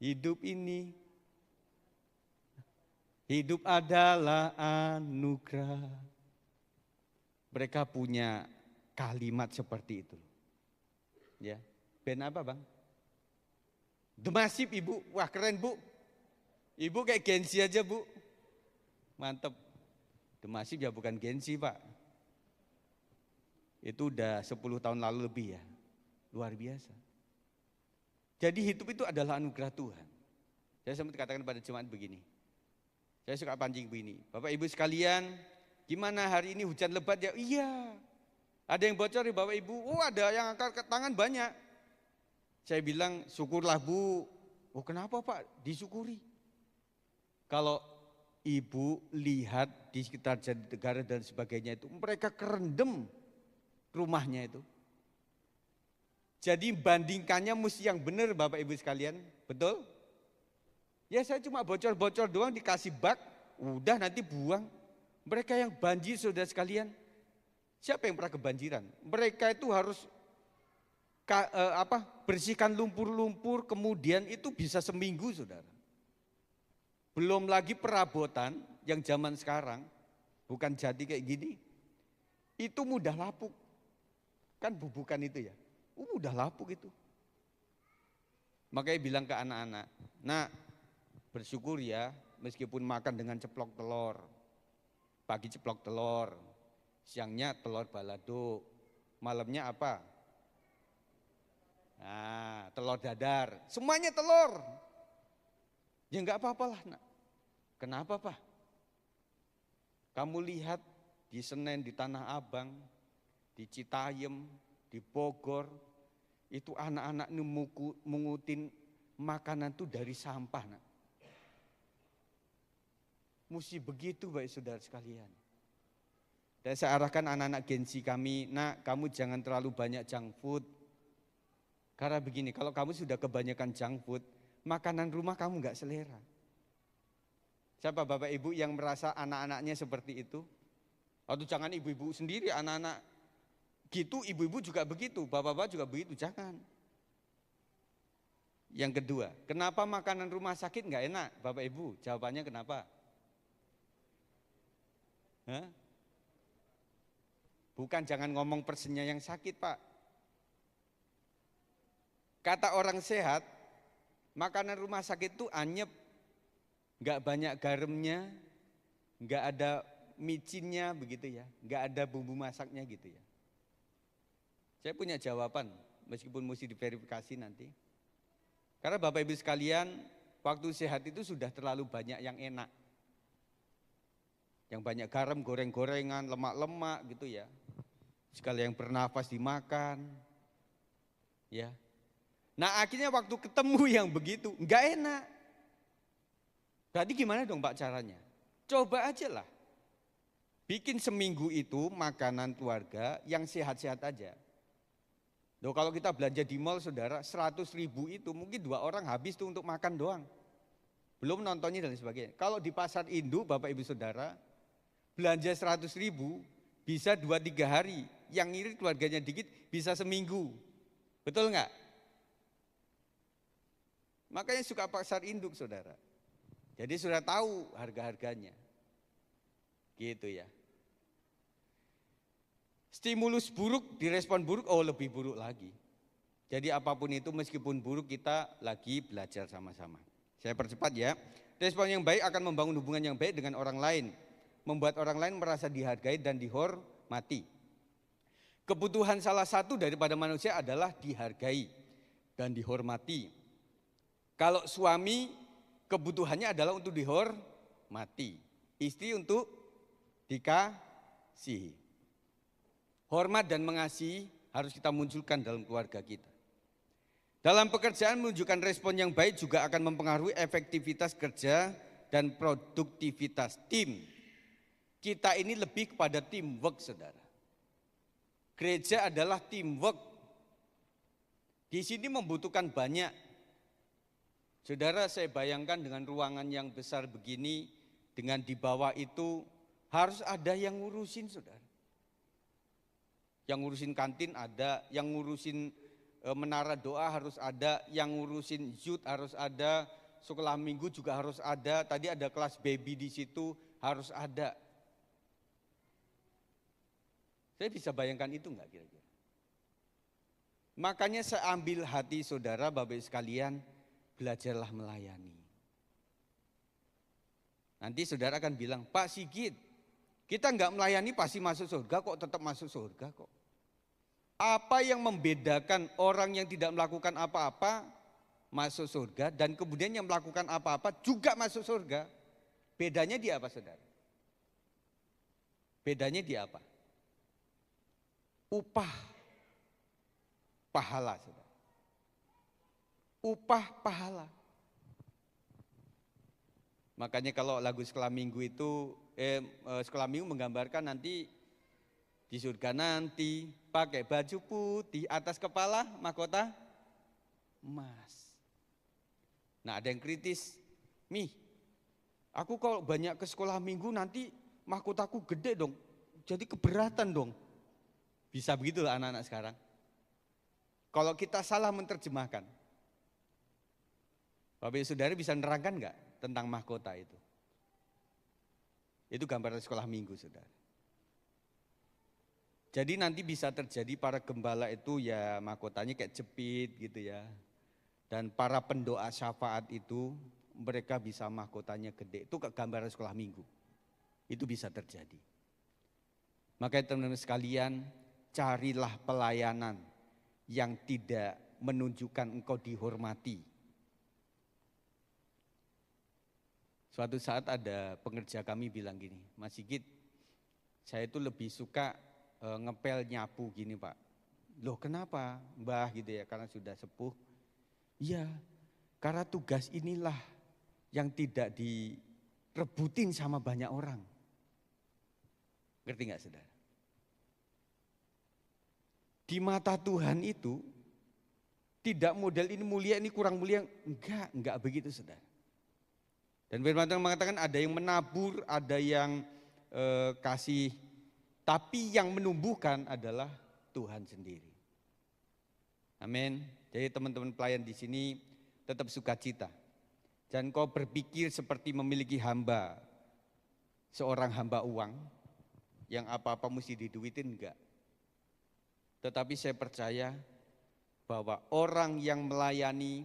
hidup adalah anugerah. Mereka punya kalimat seperti itu. Ya, band apa bang? The Massive ibu, wah keren bu. Ibu kayak Gensi aja bu, mantep. The Massive ya bukan Gensi pak. Itu udah 10 tahun lalu lebih ya, luar biasa. Jadi hidup itu adalah anugerah Tuhan. Saya sempat katakan pada jemaat begini, saya suka pancing begini, Bapak Ibu sekalian, gimana hari ini hujan lebat ya? Iya. Ada yang bocor ya Bapak Ibu? Oh ada yang angkat tangan banyak. Saya bilang syukurlah Bu. Oh kenapa Pak? Disyukuri. Kalau Ibu lihat di sekitar Jatinegara dan sebagainya itu, mereka kerendam rumahnya itu. Jadi bandingkannya mesti yang benar Bapak Ibu sekalian, betul? Ya saya cuma bocor-bocor doang dikasih bak, udah nanti buang. Mereka yang banjir saudara sekalian, siapa yang pernah kebanjiran? Mereka itu harus bersihkan lumpur-lumpur, kemudian itu bisa seminggu saudara. Belum lagi perabotan yang zaman sekarang, bukan jadi kayak gini, itu mudah lapuk. Kan bubukan itu ya, mudah lapuk itu. Makanya bilang ke anak-anak, nah bersyukur ya meskipun makan dengan ceplok telur. Pagi ceplok telur, siangnya telur balado, malamnya apa? Nah, telur dadar, semuanya telur. Ya enggak apa-apalah nak. Kenapa Pak? Kamu lihat di Senen, di Tanah Abang, di Citayam, di Bogor, itu anak-anak ini mengutin makanan itu dari sampah nak. Mesti begitu baik saudara sekalian. Dan saya arahkan anak-anak Gensi kami, nak kamu jangan terlalu banyak junk food. Karena begini, kalau kamu sudah kebanyakan junk food, makanan rumah kamu gak selera. Siapa Bapak Ibu yang merasa anak-anaknya seperti itu? Atau jangan ibu-ibu sendiri, anak-anak gitu, ibu-ibu juga begitu, bapak-bapak juga begitu, jangan. Yang kedua, kenapa makanan rumah sakit gak enak Bapak Ibu? Jawabannya kenapa? Hah? Bukan jangan ngomong persennya yang sakit Pak. Kata orang sehat, makanan rumah sakit itu anyep, nggak banyak garamnya, nggak ada micinnya begitu ya, nggak ada bumbu masaknya gitu ya. Saya punya jawaban, meskipun mesti diverifikasi nanti. Karena Bapak Ibu sekalian, waktu sehat itu sudah terlalu banyak yang enak. Yang banyak garam, goreng-gorengan, lemak-lemak gitu ya. Sekali yang bernafas dimakan. Ya. Nah akhirnya waktu ketemu yang begitu, enggak enak. Berarti gimana dong Pak caranya? Coba aja lah. Bikin seminggu itu makanan keluarga yang sehat-sehat aja. Loh kalau kita belanja di mall saudara, 100.000 itu mungkin 2 orang habis tuh untuk makan doang. Belum nontonnya dan sebagainya. Kalau di pasar induk Bapak Ibu Saudara, belanja 100.000 bisa 2-3 hari, yang ngirit keluarganya dikit bisa seminggu, betul nggak? Makanya suka pasar induk saudara, jadi sudah tahu harga-harganya, gitu ya. Stimulus buruk direspon buruk, oh lebih buruk lagi. Jadi apapun itu meskipun buruk kita lagi belajar sama-sama. Saya percepat ya, respon yang baik akan membangun hubungan yang baik dengan orang lain, membuat orang lain merasa dihargai dan dihormati. Kebutuhan salah satu daripada manusia adalah dihargai dan dihormati. Kalau suami kebutuhannya adalah untuk dihormati, istri untuk dikasihi. Hormat dan mengasihi harus kita munculkan dalam keluarga kita. Dalam pekerjaan menunjukkan respon yang baik juga akan mempengaruhi efektivitas kerja dan produktivitas tim. Kita ini lebih kepada teamwork, saudara. Gereja adalah teamwork. Di sini membutuhkan banyak. Saudara, saya bayangkan dengan ruangan yang besar begini, dengan di bawah itu harus ada yang ngurusin, saudara. Yang ngurusin kantin ada, yang ngurusin menara doa harus ada, yang ngurusin youth harus ada, sekolah minggu juga harus ada, tadi ada kelas baby di situ harus ada. Saya bisa bayangkan itu enggak kira-kira? Makanya saya ambil hati saudara, Bapak Ibu sekalian, belajarlah melayani. Nanti saudara akan bilang, Pak Sigit, kita enggak melayani pasti masuk surga kok, tetap masuk surga kok. Apa yang membedakan orang yang tidak melakukan apa-apa masuk surga dan kemudian yang melakukan apa-apa juga masuk surga? Bedanya di apa, saudara? Bedanya di apa? Upah pahala, saudara. Upah pahala. Makanya kalau lagu sekolah minggu itu, sekolah minggu menggambarkan nanti di surga nanti pakai baju putih, atas kepala mahkota emas. Nah, ada yang kritis, "Mi, aku kalau banyak ke sekolah minggu nanti mahkotaku gede dong, jadi keberatan dong." Bisa begitu lah anak-anak sekarang. Kalau kita salah menerjemahkan, Bapak Ibu Saudara bisa nerangkan enggak tentang mahkota itu? Itu gambaran sekolah minggu, saudara. Jadi nanti bisa terjadi para gembala itu ya mahkotanya kayak jepit gitu ya. Dan para pendoa syafaat itu mereka bisa mahkotanya gede. Itu gambaran sekolah minggu. Itu bisa terjadi. Makanya teman-teman sekalian, carilah pelayanan yang tidak menunjukkan engkau dihormati. Suatu saat ada pengerja kami bilang gini, "Mas Sigit, saya itu lebih suka ngepel nyapu gini Pak." "Loh kenapa Mbah?" gitu ya, karena sudah sepuh. "Iya, karena tugas inilah yang tidak direbutin sama banyak orang." Ngerti gak saudara? Di mata Tuhan itu tidak model ini mulia, ini kurang mulia. Enggak begitu saudara. Dan firman Tuhan mengatakan ada yang menabur, ada yang kasih, tapi yang menumbuhkan adalah Tuhan sendiri. Amin. Jadi teman-teman pelayan di sini tetap sukacita. Jangan kau berpikir seperti memiliki hamba, seorang hamba uang, yang apa-apa mesti diduitin, enggak. Tetapi saya percaya bahwa orang yang melayani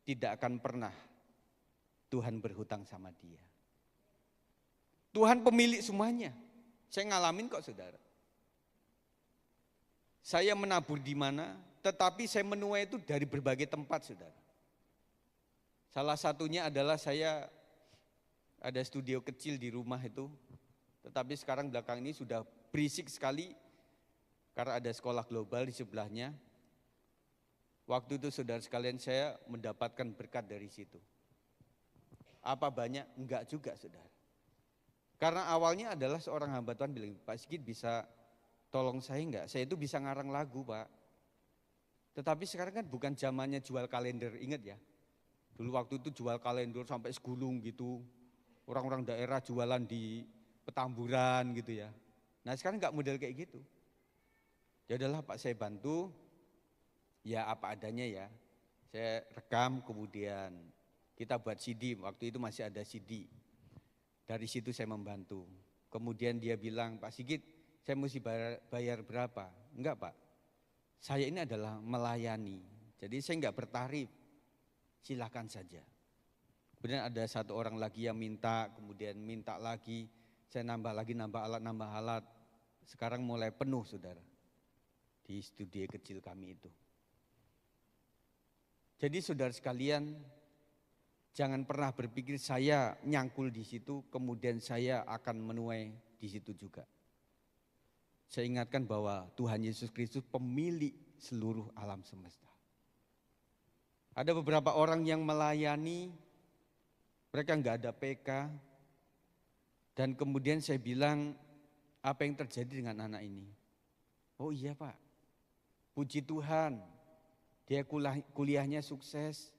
tidak akan pernah Tuhan berhutang sama dia. Tuhan pemilik semuanya. Saya ngalamin kok saudara. Saya menabur di mana, tetapi saya menuai itu dari berbagai tempat saudara. Salah satunya adalah saya ada studio kecil di rumah itu, tetapi sekarang belakang ini sudah berisik sekali karena ada sekolah global di sebelahnya. Waktu itu saudara sekalian saya mendapatkan berkat dari situ. Apa banyak? Enggak juga saudara. Karena awalnya adalah seorang hamba Tuhan bilang, "Pak Sigit bisa tolong saya enggak? Saya itu bisa ngarang lagu Pak." Tetapi sekarang kan bukan zamannya jual kalender, ingat ya. Dulu waktu itu jual kalender sampai segulung gitu. Orang-orang daerah jualan di Petamburan gitu ya. Nah sekarang enggak model kayak gitu. Ya udahlah Pak, saya bantu, ya apa adanya ya. Saya rekam kemudian kita buat CD, waktu itu masih ada CD. Dari situ saya membantu. Kemudian dia bilang, "Pak Sigit, saya mesti bayar berapa?" "Enggak Pak, saya ini adalah melayani, jadi saya enggak bertarif, silakan saja." Kemudian ada satu orang lagi yang minta, kemudian minta lagi, saya nambah lagi, nambah alat. Sekarang mulai penuh saudara. di studio kecil kami itu. Jadi saudara sekalian, jangan pernah berpikir saya nyangkul di situ, kemudian saya akan menuai di situ juga. Saya ingatkan bahwa Tuhan Yesus Kristus pemilik seluruh alam semesta. Ada beberapa orang yang melayani, mereka nggak ada PK, dan kemudian saya bilang, apa yang terjadi dengan anak ini? Oh iya Pak, puji Tuhan, dia kuliahnya sukses.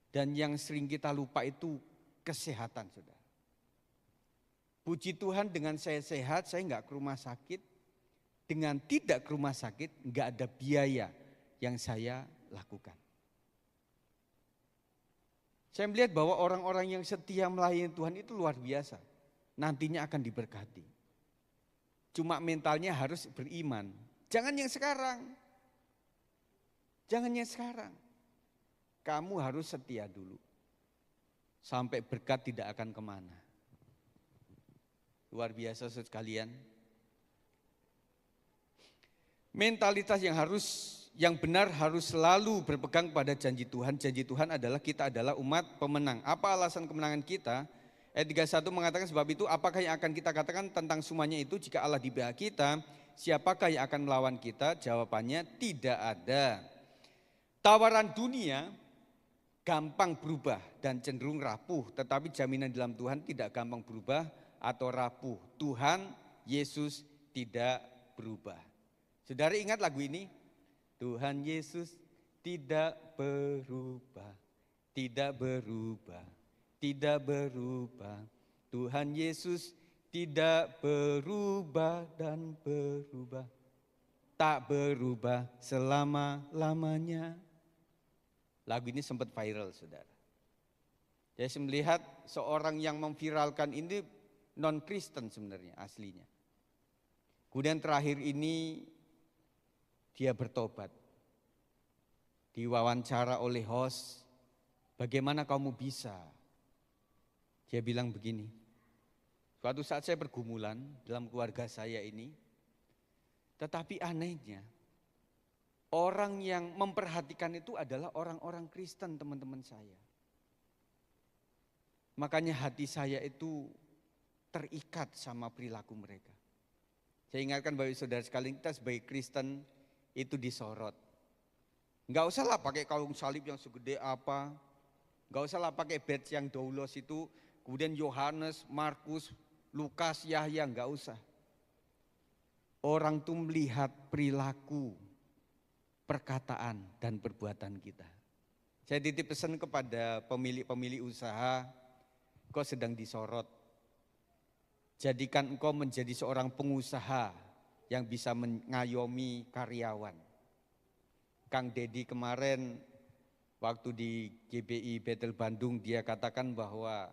Dan yang sering kita lupa itu kesehatan, saudara. Puji Tuhan dengan saya sehat, saya nggak ke rumah sakit. Dengan tidak ke rumah sakit, nggak ada biaya yang saya lakukan. Saya melihat bahwa orang-orang yang setia melayani Tuhan itu luar biasa. Nantinya akan diberkati. Cuma mentalnya harus beriman. Jangan yang sekarang. Jangan yang sekarang. Kamu harus setia dulu. Sampai berkat tidak akan kemana. Luar biasa sekalian. Mentalitas yang benar harus selalu berpegang pada janji Tuhan. Janji Tuhan adalah kita adalah umat pemenang. Apa alasan kemenangan kita? Ayat 31 mengatakan sebab itu apakah yang akan kita katakan tentang semuanya itu jika Allah di pihak kita, siapakah yang akan melawan kita? Jawabannya tidak ada. Tawaran dunia gampang berubah dan cenderung rapuh, tetapi jaminan dalam Tuhan tidak gampang berubah atau rapuh. Tuhan Yesus tidak berubah. Saudara ingat lagu ini? Tuhan Yesus tidak berubah, tidak berubah, tidak berubah. Tuhan Yesus tidak berubah dan berubah. Tak berubah selama-lamanya. Lagu ini sempat viral, saudara. Saya melihat seorang yang memviralkan ini non-Kristen sebenarnya aslinya. Kemudian terakhir ini dia bertobat. Diwawancara oleh host, bagaimana kamu bisa? Dia bilang begini, suatu saat saya pergumulan dalam keluarga saya ini, tetapi anehnya orang yang memperhatikan itu adalah orang-orang Kristen, teman-teman saya. Makanya hati saya itu terikat sama perilaku mereka. Saya ingatkan bagi saudara sekalian, kita sebagai Kristen itu disorot. Enggak usahlah pakai kalung salib yang segede apa, enggak usahlah pakai badge yang doulos itu, kemudian Yohanes, Markus, Lukas, Yahya, enggak usah. Orang tuh melihat perilaku, perkataan dan perbuatan kita. Saya titip pesan kepada pemilik-pemilik usaha, kau sedang disorot. Jadikan engkau menjadi seorang pengusaha yang bisa mengayomi karyawan. Kang Dedi kemarin waktu di GBI Betel Bandung dia katakan bahwa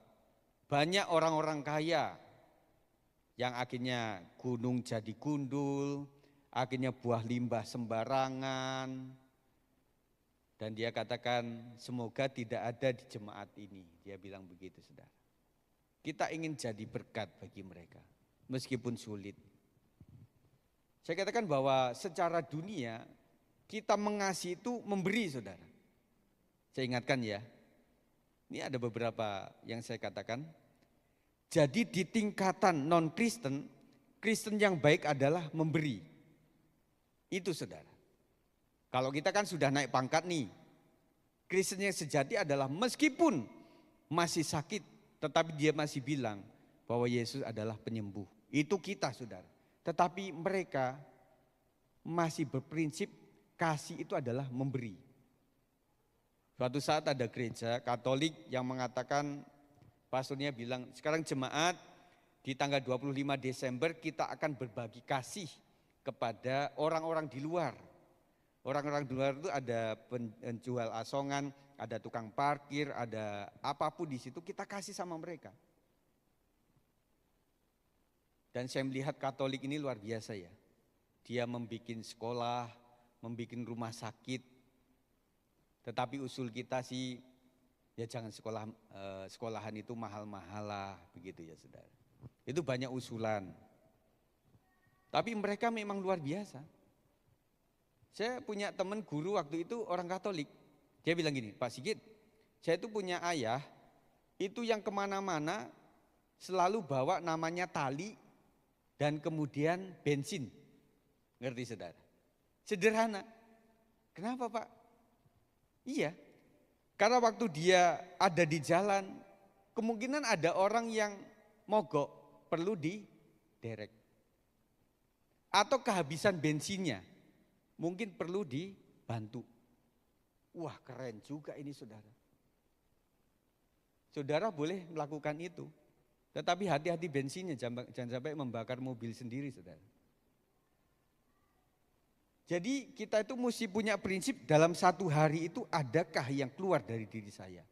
banyak orang-orang kaya yang akhirnya gunung jadi gundul, akhirnya buah limbah sembarangan. Dan dia katakan semoga tidak ada di jemaat ini. Dia bilang begitu, saudara. Kita ingin jadi berkat bagi mereka, meskipun sulit. Saya katakan bahwa secara dunia, kita mengasihi itu memberi, saudara. Saya ingatkan ya, ini ada beberapa yang saya katakan. Jadi di tingkatan non-Kristen, Kristen yang baik adalah memberi. Itu saudara. Kalau kita kan sudah naik pangkat nih, Kristen yang sejati adalah meskipun masih sakit, tetapi dia masih bilang bahwa Yesus adalah penyembuh. Itu kita, saudara. Tetapi mereka masih berprinsip kasih itu adalah memberi. Suatu saat ada gereja Katolik yang mengatakan, pastornya bilang, sekarang jemaat di tanggal 25 Desember kita akan berbagi kasih kepada orang-orang di luar. Orang-orang di luar itu ada penjual asongan, ada tukang parkir, ada apapun di situ, kita kasih sama mereka. Dan saya melihat Katolik ini luar biasa ya. Dia membuat sekolah, membuat rumah sakit. Tetapi usul kita sih, ya jangan sekolahan itu mahal-mahal lah, begitu ya saudara. Itu banyak usulan. Tapi mereka memang luar biasa. Saya punya teman guru waktu itu orang Katolik. Dia bilang gini, Pak Sigit, saya itu punya ayah, itu yang kemana-mana selalu bawa namanya tali dan kemudian bensin. Ngerti saudara? Sederhana. Kenapa Pak? Iya, karena waktu dia ada di jalan, kemungkinan ada orang yang mogok, perlu diderek. Atau kehabisan bensinnya, mungkin perlu dibantu. Wah keren juga ini saudara. Saudara boleh melakukan itu. Tetapi hati-hati bensinnya, jangan sampai membakar mobil sendiri saudara. Jadi kita itu mesti punya prinsip dalam satu hari itu adakah yang keluar dari diri saya.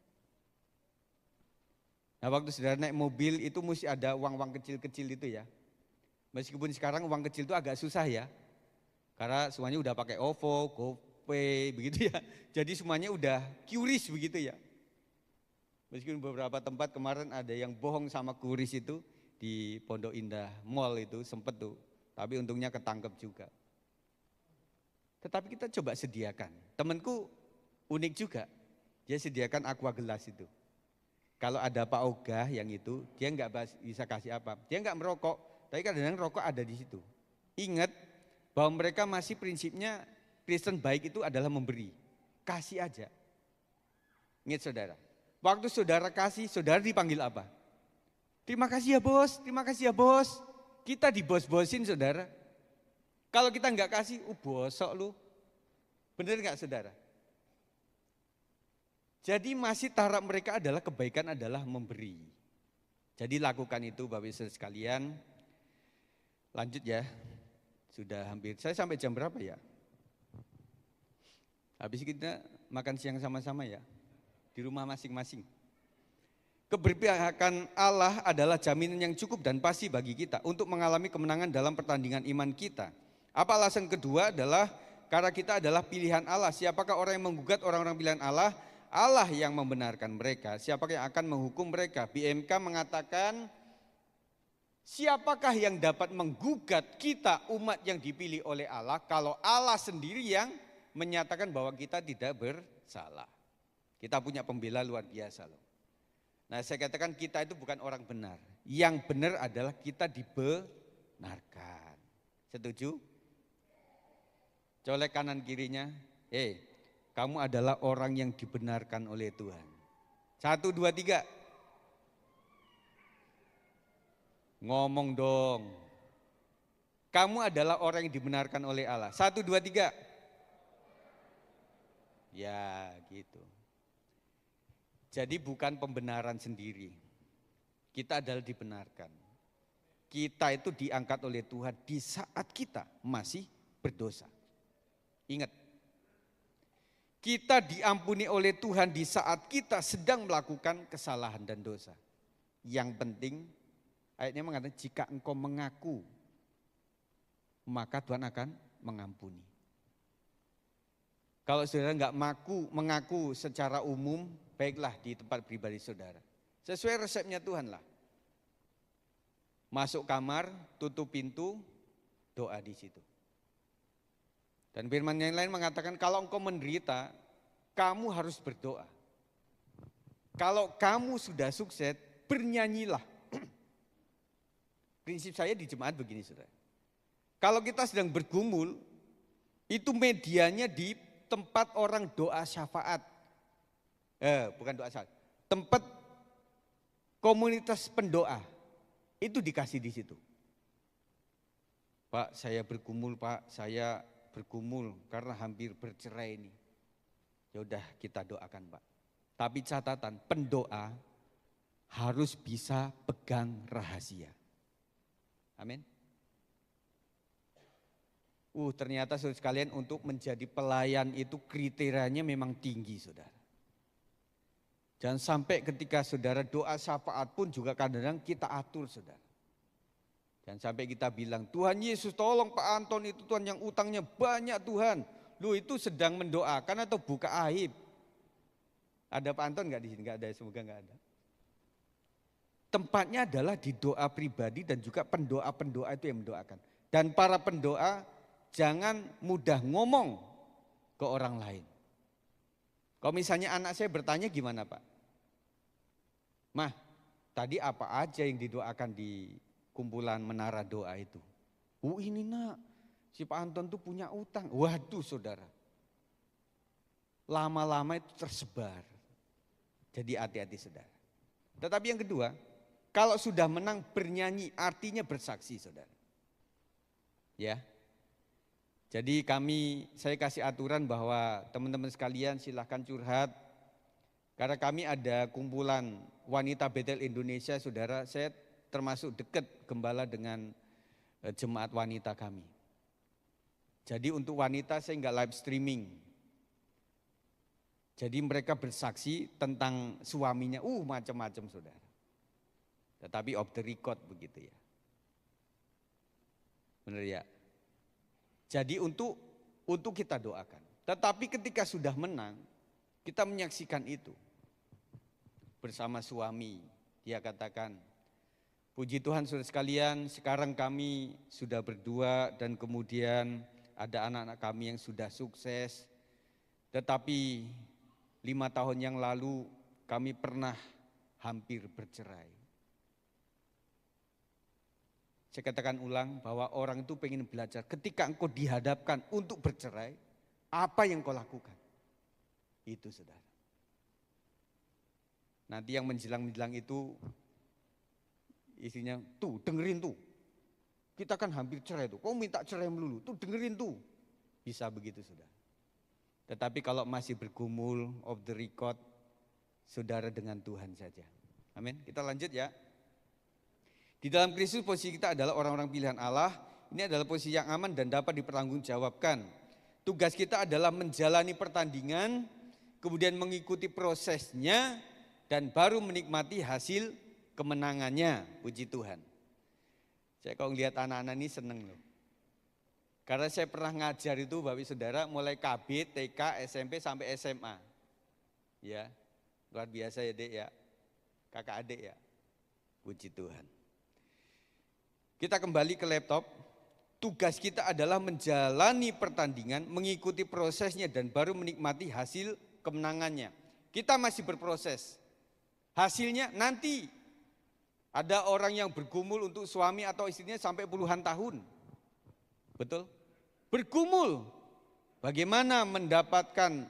Nah waktu saudara naik mobil itu mesti ada uang-uang kecil-kecil itu ya. Meskipun sekarang uang kecil itu agak susah ya. Karena semuanya udah pakai OVO, GoPay begitu ya. Jadi semuanya udah QRIS begitu ya. Meskipun beberapa tempat kemarin ada yang bohong sama QRIS itu di Pondok Indah Mall itu sempet tuh. Tapi untungnya ketangkep juga. Tetapi kita coba sediakan. Temanku unik juga. Dia sediakan aqua gelas itu. Kalau ada Pak Ogah yang itu, dia nggak bisa kasih apa. Dia nggak merokok, tapi kadang-kadang rokok ada di situ. Ingat bahwa mereka masih prinsipnya Kristen baik itu adalah memberi. Kasih aja. Ingat saudara. Waktu saudara kasih, saudara dipanggil apa? Terima kasih ya bos, terima kasih ya bos. Kita dibos-bosin saudara. Kalau kita nggak kasih, bosok lu. Benar nggak saudara? Jadi masih taraf mereka adalah kebaikan adalah memberi. Jadi lakukan itu Bapak Ibu sekalian. Lanjut ya. Sudah hampir, saya sampai jam berapa ya? Habis kita makan siang sama-sama ya. Di rumah masing-masing. Keberpihakan Allah adalah jaminan yang cukup dan pasti bagi kita untuk mengalami kemenangan dalam pertandingan iman kita. Apa alasan kedua adalah karena kita adalah pilihan Allah. Siapakah orang yang menggugat orang-orang pilihan Allah? Allah yang membenarkan mereka. Siapakah yang akan menghukum mereka? BMK mengatakan, siapakah yang dapat menggugat kita umat yang dipilih oleh Allah kalau Allah sendiri yang menyatakan bahwa kita tidak bersalah. Kita punya pembela luar biasa loh. Nah saya katakan kita itu bukan orang benar. Yang benar adalah kita dibenarkan. Setuju? Colek kanan kirinya, kamu adalah orang yang dibenarkan oleh Tuhan. 1, 2, 3. Ngomong dong. Kamu adalah orang yang dibenarkan oleh Allah. 1, 2, 3. Ya gitu. Jadi bukan pembenaran sendiri. Kita adalah dibenarkan. Kita itu diangkat oleh Tuhan di saat kita masih berdosa. Ingat, kita diampuni oleh Tuhan di saat kita sedang melakukan kesalahan dan dosa. Yang penting, ayatnya mengatakan jika engkau mengaku, maka Tuhan akan mengampuni. Kalau saudara enggak mengaku secara umum, baiklah di tempat pribadi saudara. Sesuai resepnya Tuhan lah. Masuk kamar, tutup pintu, doa di situ. Dan firman yang lain mengatakan kalau engkau menderita, kamu harus berdoa. Kalau kamu sudah sukses, bernyanyilah. Prinsip saya di jemaat begini saudara. Kalau kita sedang bergumul, itu medianya di tempat orang doa syafaat. Bukan doa syafaat, tempat komunitas pendoa. Itu dikasih di situ. Pak, saya bergumul, Pak, saya bergumul karena hampir bercerai ini. Ya udah kita doakan Pak. Tapi catatan pendoa harus bisa pegang rahasia. Amin. Ternyata saudara sekalian untuk menjadi pelayan itu kriterianya memang tinggi saudara. Jangan sampai ketika saudara doa syafaat pun juga kadang-kadang kita atur saudara. Jangan sampai kita bilang, Tuhan Yesus tolong Pak Anton itu Tuhan yang utangnya banyak Tuhan. Lu itu sedang mendoakan atau buka aib. Ada Pak Anton enggak di sini? Enggak ada, semoga enggak ada. Tempatnya adalah di doa pribadi dan juga pendoa-pendoa itu yang mendoakan. Dan para pendoa jangan mudah ngomong ke orang lain. Kalau misalnya anak saya bertanya gimana Pak? Mah, tadi apa aja yang didoakan di kumpulan menara doa itu? Ini nak, si Pak Anton tuh punya utang. Waduh saudara, lama-lama itu tersebar. Jadi hati-hati saudara. Tetapi yang kedua, kalau sudah menang bernyanyi artinya bersaksi saudara. Ya. Jadi saya kasih aturan bahwa teman-teman sekalian silahkan curhat. Karena kami ada kumpulan wanita Betel Indonesia saudara, saya termasuk dekat gembala dengan jemaat wanita kami. Jadi untuk wanita saya enggak live streaming. Jadi mereka bersaksi tentang suaminya, macam-macam saudara. Tetapi off the record begitu ya. Benar ya? Jadi untuk kita doakan. Tetapi ketika sudah menang, kita menyaksikan itu. Bersama suami, dia katakan, puji Tuhan saudara sekalian, sekarang kami sudah berdua dan kemudian ada anak-anak kami yang sudah sukses. Tetapi 5 tahun yang lalu kami pernah hampir bercerai. Saya katakan ulang bahwa orang itu pengen belajar ketika engkau dihadapkan untuk bercerai, apa yang kau lakukan? Itu saudara. Nanti yang menjelang-menjelang itu isinya, tuh dengerin tuh. Kita kan hampir cerai tuh, kau minta cerai melulu, tuh dengerin tuh. Bisa begitu saudara. Tetapi kalau masih bergumul, off the record, saudara dengan Tuhan saja. Amin. Kita lanjut ya. Di dalam Kristus posisi kita adalah orang-orang pilihan Allah. Ini adalah posisi yang aman dan dapat dipertanggungjawabkan. Tugas kita adalah menjalani pertandingan, kemudian mengikuti prosesnya, dan baru menikmati hasil kemenangannya. Puji Tuhan. Saya kalau lihat anak-anak ini seneng loh. Karena saya pernah ngajar itu Bapak Saudara mulai KB, TK, SMP sampai SMA. Ya, luar biasa ya Dek ya. Kakak adik ya. Puji Tuhan. Kita kembali ke laptop. Tugas kita adalah menjalani pertandingan, mengikuti prosesnya dan baru menikmati hasil kemenangannya. Kita masih berproses. Hasilnya nanti ada orang yang bergumul untuk suami atau istrinya sampai puluhan tahun. Betul? Bergumul. Bagaimana mendapatkan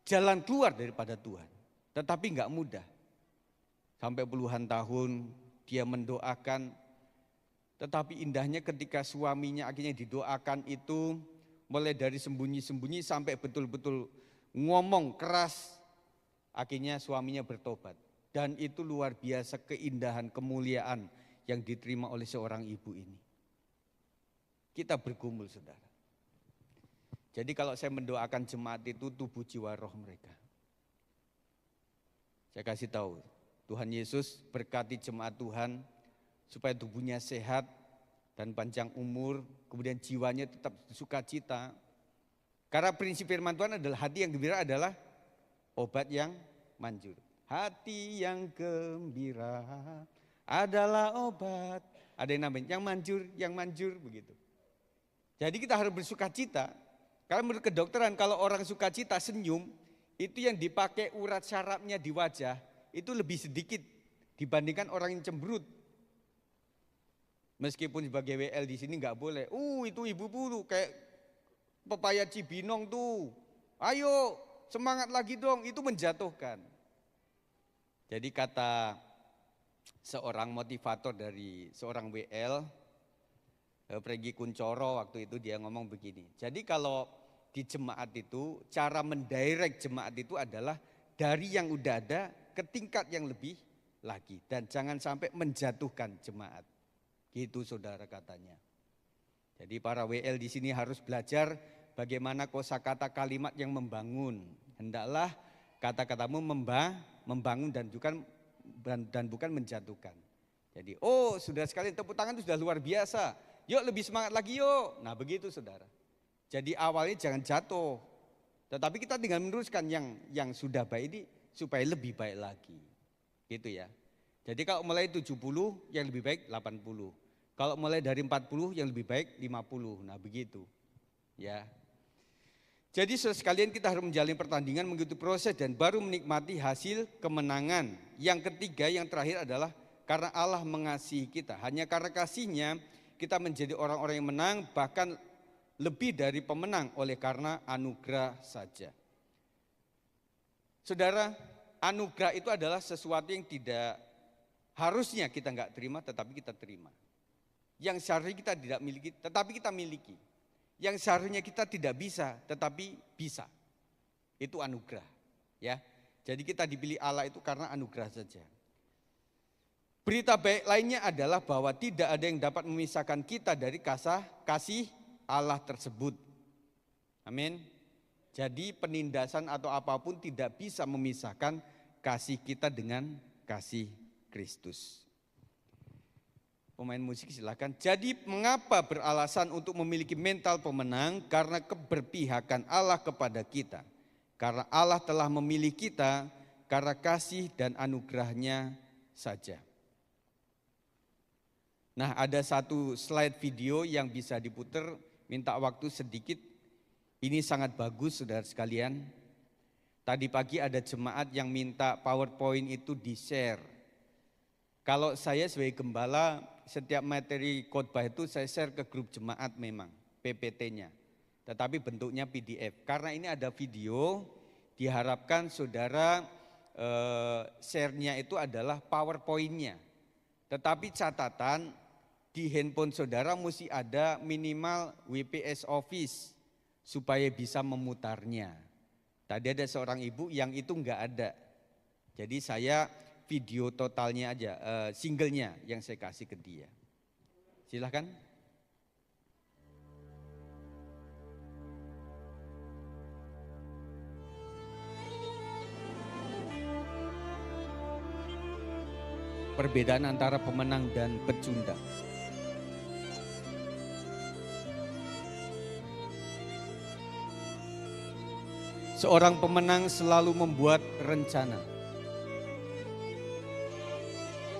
jalan keluar daripada Tuhan. Tetapi enggak mudah. Sampai puluhan tahun dia mendoakan. Tetapi indahnya ketika suaminya akhirnya didoakan itu mulai dari sembunyi-sembunyi sampai betul-betul ngomong keras. Akhirnya suaminya bertobat. Dan itu luar biasa keindahan, kemuliaan yang diterima oleh seorang ibu ini. Kita bergumul saudara. Jadi kalau saya mendoakan jemaat itu tubuh jiwa roh mereka. Saya kasih tahu, Tuhan Yesus berkati jemaat Tuhan supaya tubuhnya sehat dan panjang umur, kemudian jiwanya tetap sukacita. Karena prinsip firman Tuhan adalah hati yang gembira adalah obat yang manjur. Hati yang gembira adalah obat. Ada yang namanya yang manjur begitu. Jadi kita harus bersukacita. Karena menurut kedokteran kalau orang sukacita senyum, itu yang dipakai urat syarafnya di wajah itu lebih sedikit dibandingkan orang yang cemberut. Meskipun sebagai WL di sini nggak boleh. Itu ibu dulu kayak pepaya Cibinong tuh. Ayo semangat lagi dong, itu menjatuhkan. Jadi kata seorang motivator dari seorang WL, Pregi Kuncoro waktu itu dia ngomong begini. Jadi kalau di jemaat itu cara mendirect jemaat itu adalah dari yang udah ada ke tingkat yang lebih lagi. Dan jangan sampai menjatuhkan jemaat. Gitu saudara katanya. Jadi para WL di sini harus belajar bagaimana kosakata kalimat yang membangun. Hendaklah kata-katamu membangun dan bukan menjatuhkan. Jadi saudara sekalian tepuk tangan itu sudah luar biasa. Yuk lebih semangat lagi yuk. Nah begitu saudara. Jadi awalnya jangan jatuh. Tetapi kita tinggal meneruskan yang sudah baik ini supaya lebih baik lagi. Gitu ya. Jadi kalau mulai 70 yang lebih baik 80. Kalau mulai dari 40 yang lebih baik 50. Nah begitu. Ya. Jadi saudara sekalian, kita harus menjalani pertandingan, mengikuti proses dan baru menikmati hasil kemenangan. Yang ketiga, yang terakhir adalah karena Allah mengasihi kita. Hanya karena kasih-Nya kita menjadi orang-orang yang menang, bahkan lebih dari pemenang oleh karena anugerah saja. Saudara, anugerah itu adalah sesuatu yang tidak harusnya kita enggak terima, tetapi kita terima. Yang seharusnya kita tidak miliki, tetapi kita miliki. Yang seharusnya kita tidak bisa, tetapi bisa. Itu anugerah, ya. Jadi kita dipilih Allah itu karena anugerah saja. Berita baik lainnya adalah bahwa tidak ada yang dapat memisahkan kita dari kasih Allah tersebut. Amin. Jadi penindasan atau apapun tidak bisa memisahkan kasih kita dengan kasih Kristus. Pemain musik silakan. Jadi mengapa beralasan untuk memiliki mental pemenang? Karena keberpihakan Allah kepada kita. Karena Allah telah memilih kita karena kasih dan anugerah-Nya saja. Nah, ada satu slide video yang bisa diputar, minta waktu sedikit. Ini sangat bagus saudara sekalian. Tadi pagi ada jemaat yang minta PowerPoint itu di-share. Kalau saya sebagai gembala, setiap materi khotbah itu saya share ke grup jemaat memang, PPT-nya. Tetapi bentuknya PDF. Karena ini ada video, diharapkan saudara share-nya itu adalah PowerPoint-nya. Tetapi catatan di handphone saudara mesti ada minimal WPS Office supaya bisa memutarnya. Tadi ada seorang ibu yang itu enggak ada. Jadi saya video totalnya aja, singlenya yang saya kasih ke dia. Silahkan. Perbedaan antara pemenang dan pecundang. Seorang pemenang selalu membuat rencana.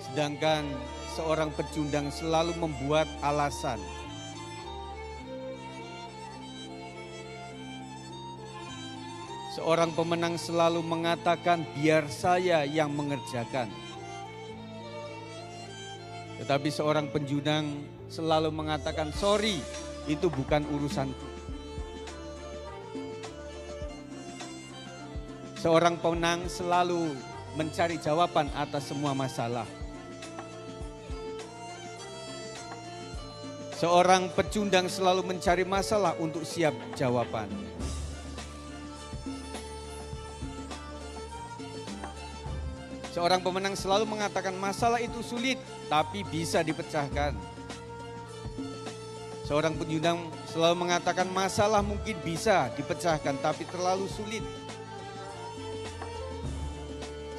Sedangkan seorang pecundang selalu membuat alasan. Seorang pemenang selalu mengatakan biar saya yang mengerjakan. Tetapi seorang pecundang selalu mengatakan sorry, itu bukan urusanku. Seorang pemenang selalu mencari jawaban atas semua masalah. Seorang pecundang selalu mencari masalah untuk siap jawaban. Seorang pemenang selalu mengatakan masalah itu sulit, tapi bisa dipecahkan. Seorang pecundang selalu mengatakan masalah mungkin bisa dipecahkan, tapi terlalu sulit.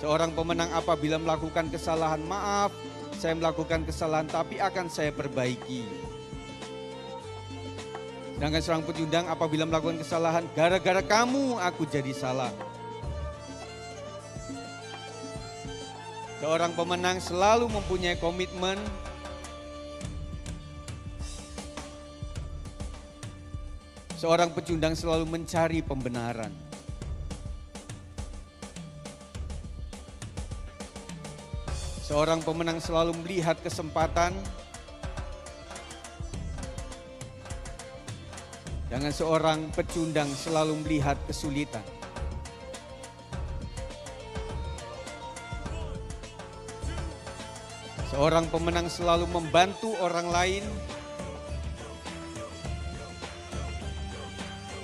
Seorang pemenang apabila melakukan kesalahan, maaf, saya melakukan kesalahan tapi akan saya perbaiki. Sedangkan seorang pecundang apabila melakukan kesalahan, gara-gara kamu aku jadi salah. Seorang pemenang selalu mempunyai komitmen. Seorang pecundang selalu mencari pembenaran. Seorang pemenang selalu melihat kesempatan. Jangan seorang pecundang selalu melihat kesulitan. Seorang pemenang selalu membantu orang lain.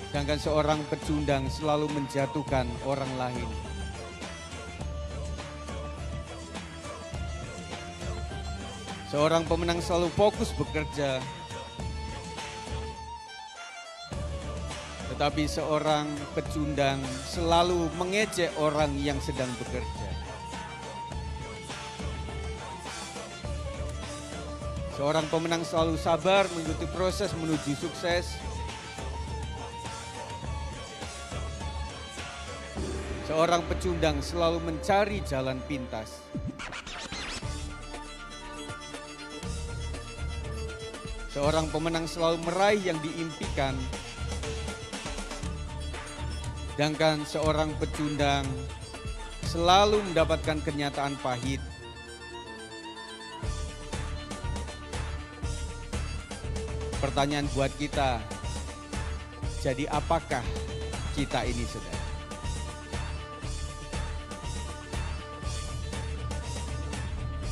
Sedangkan seorang pecundang selalu menjatuhkan orang lain. Seorang pemenang selalu fokus bekerja. Tetapi seorang pecundang selalu mengejek orang yang sedang bekerja. Seorang pemenang selalu sabar mengikuti proses menuju sukses. Seorang pecundang selalu mencari jalan pintas. Seorang pemenang selalu meraih yang diimpikan. Sedangkan seorang pecundang selalu mendapatkan kenyataan pahit. Pertanyaan buat kita, jadi apakah kita ini, saudara?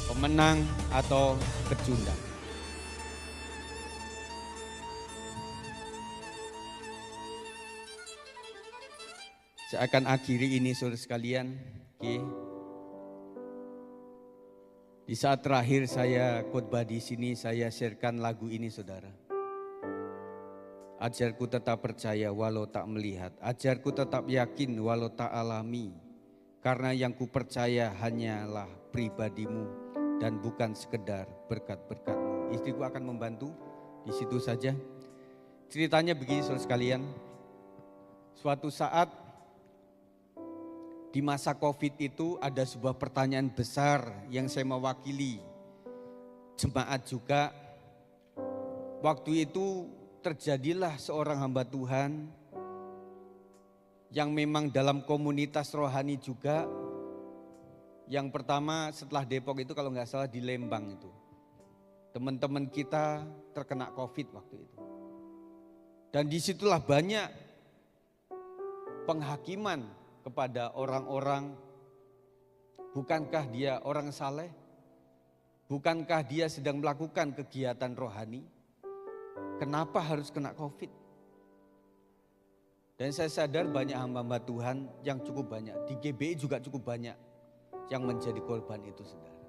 Pemenang atau pecundang? Saya akan akhiri ini saudara sekalian. Oke. Di saat terakhir saya khotbah di sini, saya sharekan lagu ini saudara. Ajarku tetap percaya walau tak melihat, ajarku tetap yakin walau tak alami. Karena yang ku percaya hanyalah pribadimu dan bukan sekedar berkat-berkatmu. Istriku akan membantu di situ saja. Ceritanya begini saudara sekalian. Suatu saat di masa COVID itu ada sebuah pertanyaan besar yang saya mewakili jemaat juga. Waktu itu terjadilah seorang hamba Tuhan yang memang dalam komunitas rohani juga. Yang pertama setelah Depok itu kalau nggak salah di Lembang itu. Teman-teman kita terkena COVID waktu itu. Dan disitulah banyak penghakiman kepada orang-orang, bukankah dia orang saleh? Bukankah dia sedang melakukan kegiatan rohani? Kenapa harus kena COVID? Dan saya sadar banyak hamba-hamba Tuhan yang cukup banyak, di GBI juga cukup banyak yang menjadi korban itu saudara.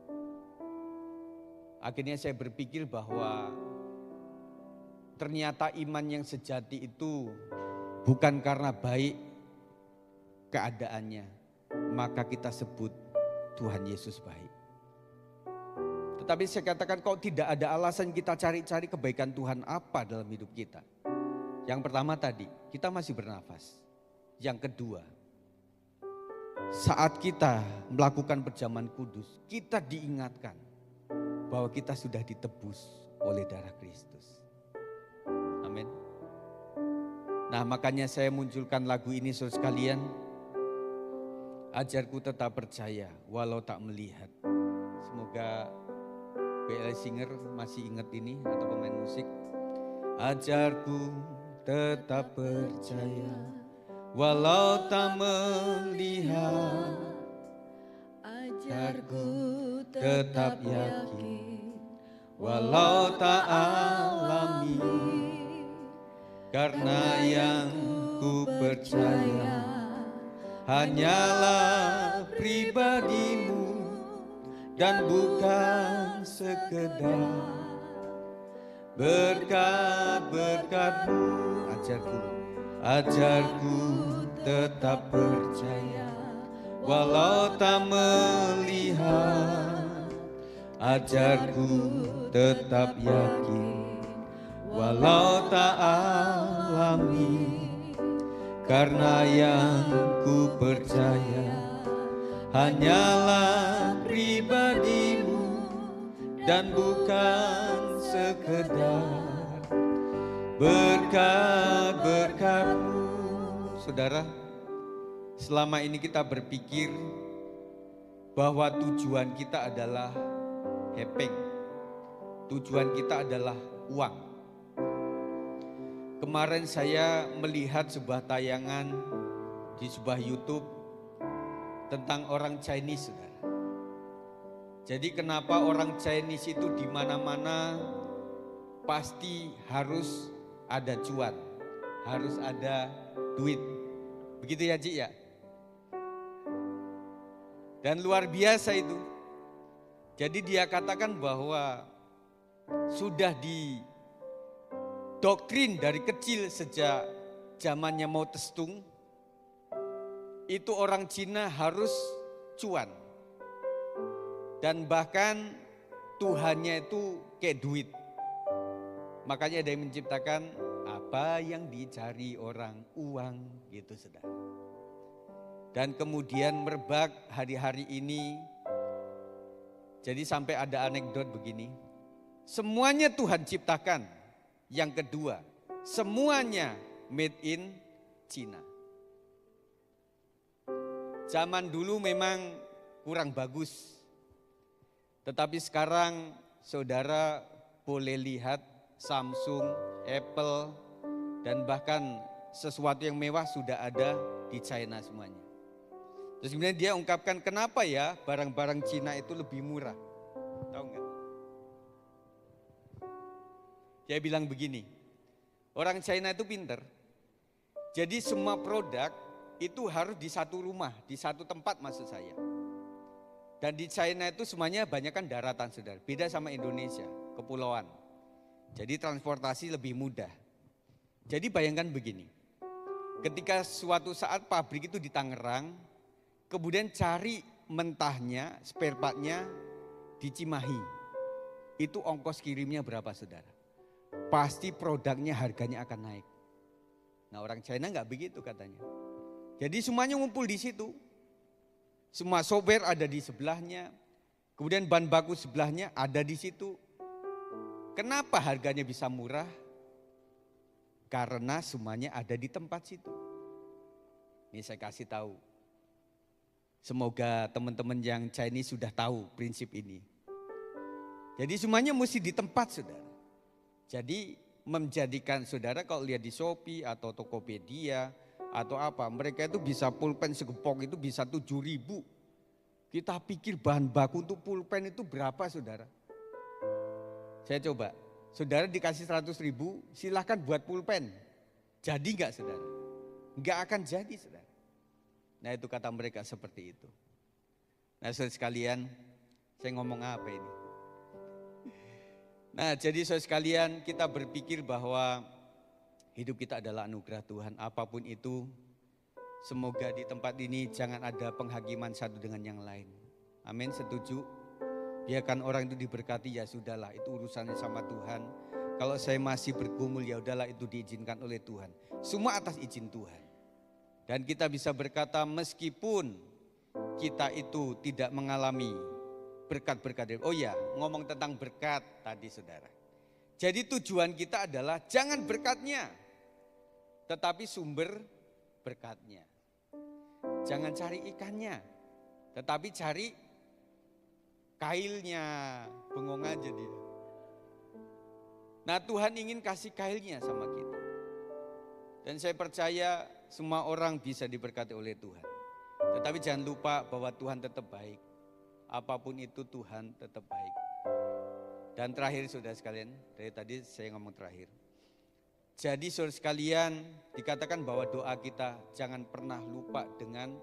Akhirnya saya berpikir bahwa ternyata iman yang sejati itu bukan karena baik keadaannya, maka kita sebut Tuhan Yesus baik. Tetapi saya katakan kok tidak ada alasan kita cari-cari kebaikan Tuhan apa dalam hidup kita. Yang pertama tadi, kita masih bernafas. Yang kedua, saat kita melakukan perjamuan kudus, kita diingatkan bahwa kita sudah ditebus oleh darah Kristus. Amin. Nah makanya saya munculkan lagu ini saudara sekalian. Ajarku tetap percaya walau tak melihat. Semoga BL Singer masih ingat ini atau pemain musik. Ajarku tetap percaya walau tak melihat. Ajarku tetap yakin walau tak alami. Karena yang ku percaya hanyalah pribadimu dan bukan sekedar berkat-berkatmu. Ajarku tetap percaya walau tak melihat. Ajarku tetap yakin walau tak alami. Karena yang ku percaya hanyalah pribadimu dan bukan sekedar berkat-berkatmu. Saudara, selama ini kita berpikir bahwa tujuan kita adalah hepeng. Tujuan kita adalah uang. Kemarin saya melihat sebuah tayangan di sebuah YouTube tentang orang Chinese, saudara. Jadi kenapa orang Chinese itu di mana-mana pasti harus ada cuan, harus ada duit. Begitu ya, Cik ya? Dan luar biasa itu. Jadi dia katakan bahwa sudah doktrin dari kecil sejak zamannya Mao Zedong, itu orang Cina harus cuan. Dan bahkan Tuhannya itu kayak duit. Makanya ada yang menciptakan apa yang dicari orang, uang gitu saudara. Dan kemudian merebak hari-hari ini. Jadi sampai ada anekdot begini. Semuanya Tuhan ciptakan. Yang kedua, semuanya made in China. Zaman dulu memang kurang bagus. Tetapi sekarang saudara boleh lihat Samsung, Apple, dan bahkan sesuatu yang mewah sudah ada di China semuanya. Terus kemudian dia ungkapkan kenapa ya barang-barang Cina itu lebih murah. Tahu nggak? Dia bilang begini, orang China itu pinter. Jadi semua produk itu harus di satu rumah, di satu tempat maksud saya. Dan di China itu semuanya banyak kan daratan saudara, beda sama Indonesia, kepulauan. Jadi transportasi lebih mudah. Jadi bayangkan begini, ketika suatu saat pabrik itu di Tangerang, kemudian cari mentahnya, spare partnya di Cimahi. Itu ongkos kirimnya berapa saudara? Pasti produknya harganya akan naik. Nah orang China nggak begitu katanya. Jadi semuanya ngumpul di situ. Semua software ada di sebelahnya. Kemudian bahan baku sebelahnya ada di situ. Kenapa harganya bisa murah? Karena semuanya ada di tempat situ. Ini saya kasih tahu. Semoga teman-teman yang Chinese sudah tahu prinsip ini. Jadi semuanya mesti di tempat saudara. Jadi menjadikan saudara kalau lihat di Shopee atau Tokopedia atau apa, mereka itu bisa pulpen segepok itu bisa 7.000. Kita pikir bahan baku untuk pulpen itu berapa saudara? Saya coba, saudara dikasih 100.000 silahkan buat pulpen. Jadi enggak saudara? Enggak akan jadi saudara. Nah itu kata mereka seperti itu. Nah saudara sekalian, saya ngomong apa ini? Nah jadi saudara sekalian kita berpikir bahwa hidup kita adalah anugerah Tuhan, apapun itu. Semoga di tempat ini jangan ada penghakiman satu dengan yang lain. Amin, setuju? Biarkan orang itu diberkati, ya sudahlah itu urusannya sama Tuhan. Kalau saya masih bergumul ya udahlah itu diizinkan oleh Tuhan. Semua atas izin Tuhan. Dan kita bisa berkata meskipun kita itu tidak mengalami berkat-berkat. Oh ya, ngomong tentang berkat tadi saudara. Jadi tujuan kita adalah jangan berkatnya, tetapi sumber berkatnya. Jangan cari ikannya, tetapi cari kailnya. Bengong aja dia. Nah Tuhan ingin kasih kailnya sama kita. Dan saya percaya semua orang bisa diberkati oleh Tuhan. Tetapi jangan lupa bahwa Tuhan tetap baik. Apapun itu Tuhan tetap baik. Dan terakhir saudara sekalian, dari tadi saya ngomong terakhir. Jadi saudara sekalian dikatakan bahwa doa kita jangan pernah lupa dengan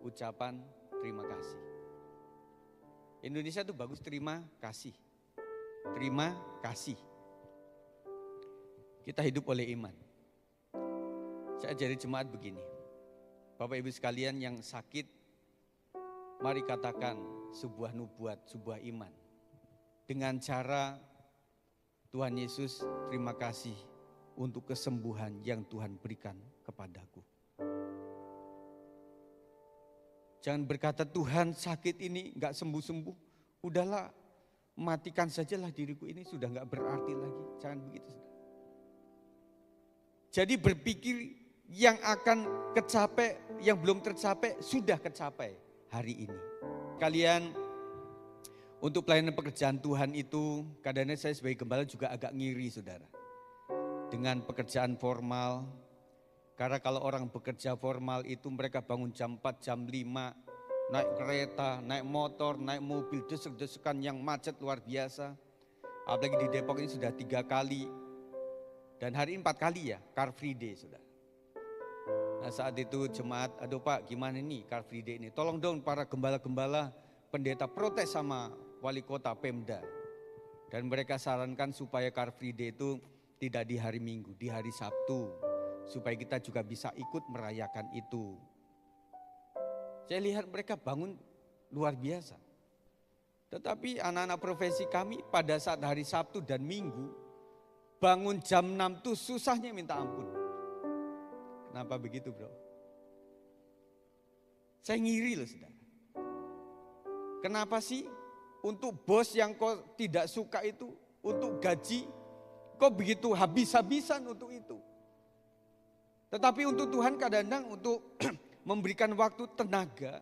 ucapan terima kasih. Indonesia itu bagus terima kasih. Terima kasih. Kita hidup oleh iman. Saya ajari jemaat begini. Bapak Ibu sekalian yang sakit, mari katakan sebuah nubuat, sebuah iman. Dengan cara Tuhan Yesus terima kasih untuk kesembuhan yang Tuhan berikan kepadaku. Jangan berkata Tuhan sakit ini gak sembuh-sembuh. Udahlah matikan sajalah diriku ini sudah gak berarti lagi. Jangan begitu. Jadi berpikir yang akan kecapai, yang belum tercapai sudah kecapai hari ini. Kalian untuk pelayanan pekerjaan Tuhan itu kadang-kadang saya sebagai gembala juga agak ngiri saudara. Dengan pekerjaan formal, karena kalau orang bekerja formal itu mereka bangun jam 4, jam 5, naik kereta, naik motor, naik mobil, desek-desekan yang macet luar biasa. Apalagi di Depok ini sudah 3 kali, dan hari ini 4 kali ya, Car Free Day saudara. Nah saat itu jemaat, aduh Pak gimana nih Car Free Day ini, tolong dong para gembala-gembala pendeta protes sama wali kota Pemda. Dan mereka sarankan supaya Car Free Day itu tidak di hari Minggu, di hari Sabtu. Supaya kita juga bisa ikut merayakan itu. Saya lihat mereka bangun luar biasa. Tetapi anak-anak profesi kami pada saat hari Sabtu dan Minggu, bangun jam 6 tuh susahnya minta ampun. Kenapa begitu bro? Saya ngiri loh saudara. Kenapa sih untuk bos yang kau tidak suka itu, untuk gaji, kok begitu habis-habisan untuk itu. Tetapi untuk Tuhan kadang-kadang untuk memberikan waktu tenaga,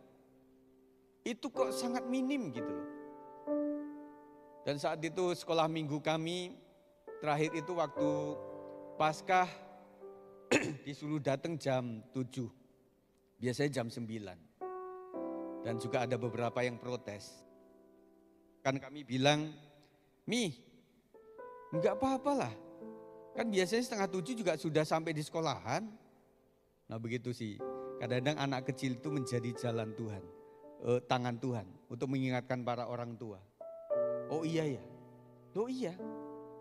itu kok sangat minim gitu loh. Dan saat itu sekolah minggu kami terakhir itu waktu Paskah disuruh datang jam 7, biasanya jam 9. Dan juga ada beberapa yang protes. Kan kami bilang, "Mi, enggak apa-apalah. Kan biasanya 6:30 juga sudah sampai di sekolahan." Nah begitu sih, kadang-kadang anak kecil itu menjadi jalan Tuhan, tangan Tuhan untuk mengingatkan para orang tua. Oh iya ya, oh iya.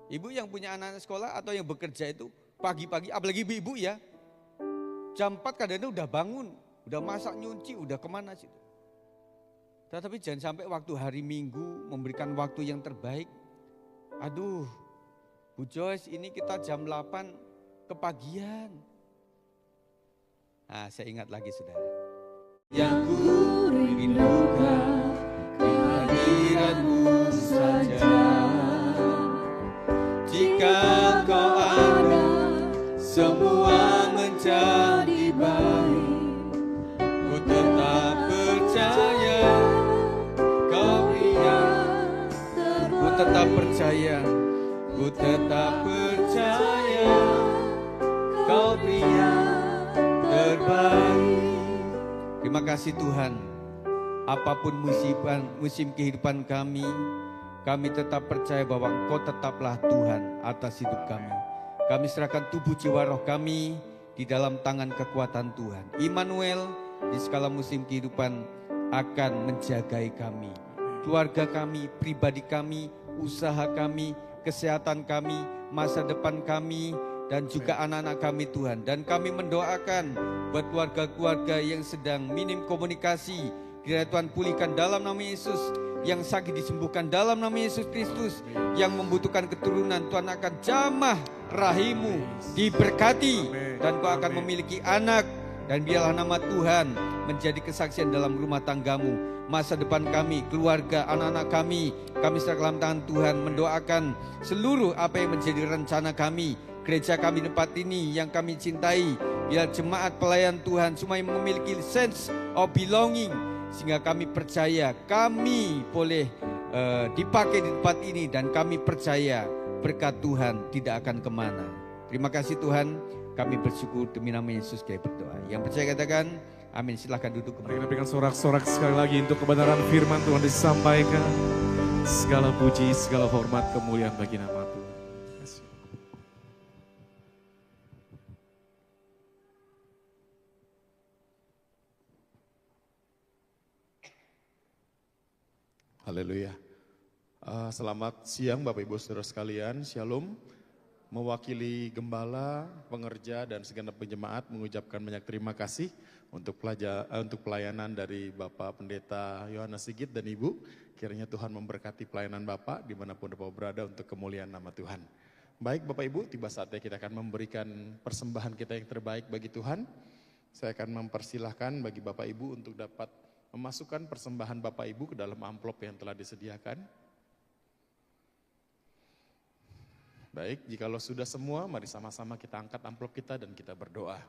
Ibu yang punya anak sekolah atau yang bekerja itu pagi-pagi, apalagi ibu-ibu ya, jam 4 kadang-kadang udah bangun, udah masak nyuci, udah kemana sih. Tetapi jangan sampai waktu hari Minggu memberikan waktu yang terbaik. Aduh, Bu Joyce ini kita jam 8 kepagian. Nah saya ingat lagi saudara. Yang ku rindukan kehadiranmu saja. Jika kau ada, semua menjadi baik. Ku tetap percaya, kau pria. Ku tetap percaya, ku tetap percaya, kau pria terbaik. Terima kasih Tuhan. Apapun musim kehidupan kami tetap percaya bahwa Engkau tetaplah Tuhan atas hidup kami. Kami serahkan tubuh jiwa roh kami di dalam tangan kekuatan Tuhan. Immanuel di segala musim kehidupan akan menjagai kami. Keluarga kami, pribadi kami, usaha kami, kesehatan kami, masa depan kami, dan juga anak-anak kami Tuhan. Dan kami mendoakan buat keluarga-keluarga yang sedang minim komunikasi, kiranya Tuhan pulihkan dalam nama Yesus. Yang sakit disembuhkan dalam nama Yesus Kristus. Yang membutuhkan keturunan, Tuhan akan jamah rahimu, diberkati. Dan kau akan memiliki anak. Dan biarlah nama Tuhan menjadi kesaksian dalam rumah tanggamu. Masa depan kami, keluarga, anak-anak kami serahkan dalam tangan Tuhan. Mendoakan seluruh apa yang menjadi rencana kami. Gereja kami di tempat ini yang kami cintai. Biar jemaat pelayan Tuhan semua yang memiliki sense of belonging. Sehingga kami percaya kami boleh dipakai di tempat ini. Dan kami percaya berkat Tuhan tidak akan kemana. Terima kasih Tuhan. Kami bersyukur demi nama Yesus kami berdoa. Yang percaya katakan amin. Silahkan duduk kembali. Kita berikan sorak-sorak sekali lagi untuk kebenaran firman Tuhan disampaikan. Segala puji, segala hormat, kemuliaan bagi nama Tuhan. Haleluya. Selamat siang Bapak Ibu Saudara sekalian, Shalom. Mewakili gembala, pengerja dan segenap penjemaat mengucapkan banyak terima kasih untuk pelayanan dari Bapak Pendeta Yohanes Sigit dan Ibu. Kiranya Tuhan memberkati pelayanan Bapak dimanapun Bapak berada untuk kemuliaan nama Tuhan. Baik Bapak Ibu, tiba saatnya kita akan memberikan persembahan kita yang terbaik bagi Tuhan. Saya akan mempersilahkan bagi Bapak Ibu untuk dapat memasukkan persembahan Bapak Ibu ke dalam amplop yang telah disediakan. Baik, jikalau sudah semua, mari sama-sama kita angkat amplop kita dan kita berdoa.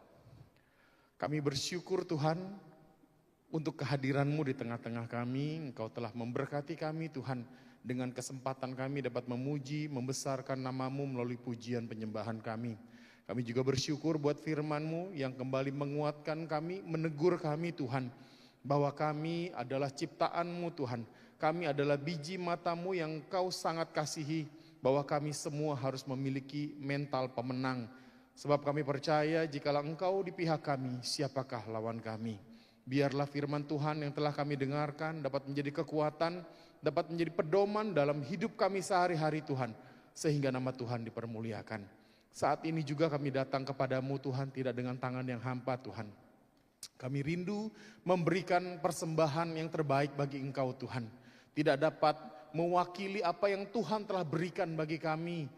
Kami bersyukur Tuhan untuk kehadiran-Mu di tengah-tengah kami. Engkau telah memberkati kami Tuhan dengan kesempatan kami dapat memuji, membesarkan nama-Mu melalui pujian penyembahan kami. Kami juga bersyukur buat firman-Mu yang kembali menguatkan kami, menegur kami Tuhan. Bahwa kami adalah ciptaan-Mu Tuhan. Kami adalah biji mata-Mu yang Kau sangat kasihi. Bahwa kami semua harus memiliki mental pemenang. Sebab kami percaya jikalau Engkau di pihak kami, siapakah lawan kami. Biarlah firman Tuhan yang telah kami dengarkan dapat menjadi kekuatan, dapat menjadi pedoman dalam hidup kami sehari-hari Tuhan. Sehingga nama Tuhan dipermuliakan. Saat ini juga kami datang kepadamu Tuhan, tidak dengan tangan yang hampa Tuhan. Kami rindu memberikan persembahan yang terbaik bagi Engkau Tuhan. Tidak dapat mewakili apa yang Tuhan telah berikan bagi kami.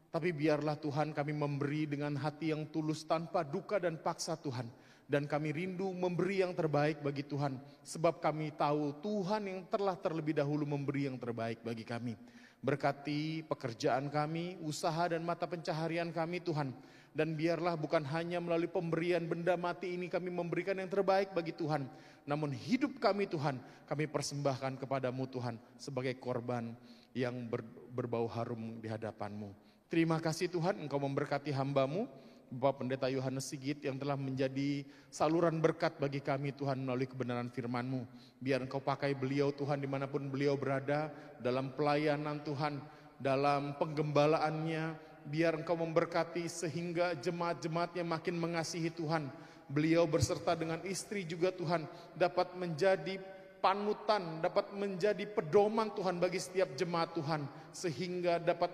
Tapi biarlah Tuhan kami memberi dengan hati yang tulus tanpa duka dan paksa Tuhan. Dan kami rindu memberi yang terbaik bagi Tuhan. Sebab kami tahu Tuhan yang telah terlebih dahulu memberi yang terbaik bagi kami. Berkati pekerjaan kami, usaha dan mata pencaharian kami Tuhan. Dan biarlah bukan hanya melalui pemberian benda mati ini kami memberikan yang terbaik bagi Tuhan. Namun hidup kami Tuhan, kami persembahkan kepadamu Tuhan sebagai korban yang berbau harum di hadapan-Mu. Terima kasih Tuhan, Engkau memberkati hamba-Mu, Bapak Pendeta Yohanes Sigit yang telah menjadi saluran berkat bagi kami Tuhan melalui kebenaran firman-Mu. Biar Engkau pakai beliau Tuhan dimanapun beliau berada, dalam pelayanan Tuhan, dalam penggembalaannya. Biar Engkau memberkati sehingga jemaat-jemaatnya makin mengasihi Tuhan. Beliau berserta dengan istri juga Tuhan dapat menjadi panutan, dapat menjadi pedoman Tuhan bagi setiap jemaat Tuhan. Sehingga dapat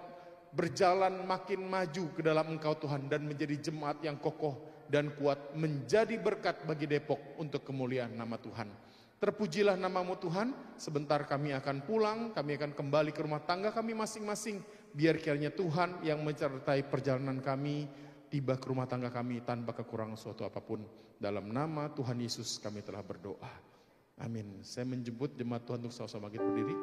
berjalan makin maju ke dalam Engkau Tuhan dan menjadi jemaat yang kokoh dan kuat, menjadi berkat bagi Depok untuk kemuliaan nama Tuhan. Terpujilah nama-Mu Tuhan, sebentar kami akan pulang, kami akan kembali ke rumah tangga kami masing-masing. Biar kiranya Tuhan yang menyertai perjalanan kami, tiba ke rumah tangga kami tanpa kekurangan suatu apapun. Dalam nama Tuhan Yesus kami telah berdoa. Amin. Saya menjemput jemaat Tuhan untuk sama-sama kita berdiri.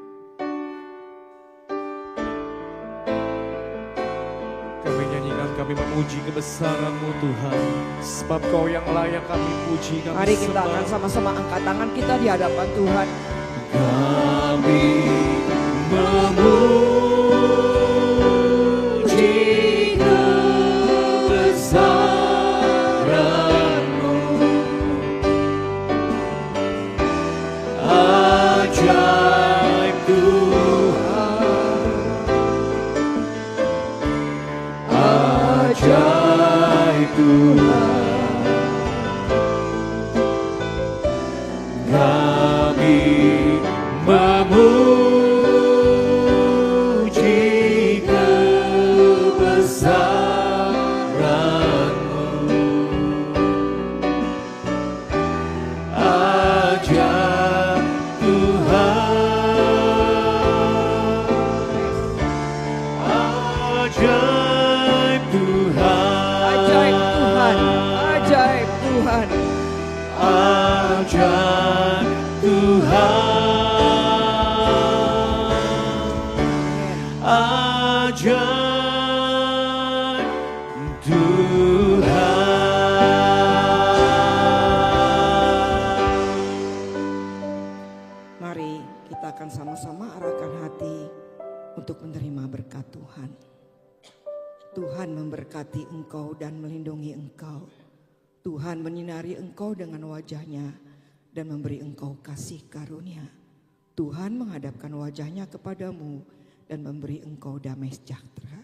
Kami nyanyikan, kami memuji kebesaran-Mu Tuhan. Sebab Kau yang layak kami puji, kami Mari kita sembah. akan sama-sama angkat tangan kita di hadapan Tuhan. Kami memuji kebesaran-Mu, ajaib Tuhan, ajaib Tuhan. Kami memuji kebesaran-Mu, ajaib Tuhan, ajaib Tuhan, Ajaib Tuhan, ajaib Tuhan. ajaib Tuhan, ajaib Tuhan. Mari kita akan sama-sama arahkan hati untuk menerima berkat Tuhan. Tuhan memberkati engkau dan melindungi engkau. Tuhan menyinari engkau dengan wajahnya dan memberi engkau kasih karunia. Tuhan menghadapkan wajahnya kepadamu dan memberi engkau damai sejahtera.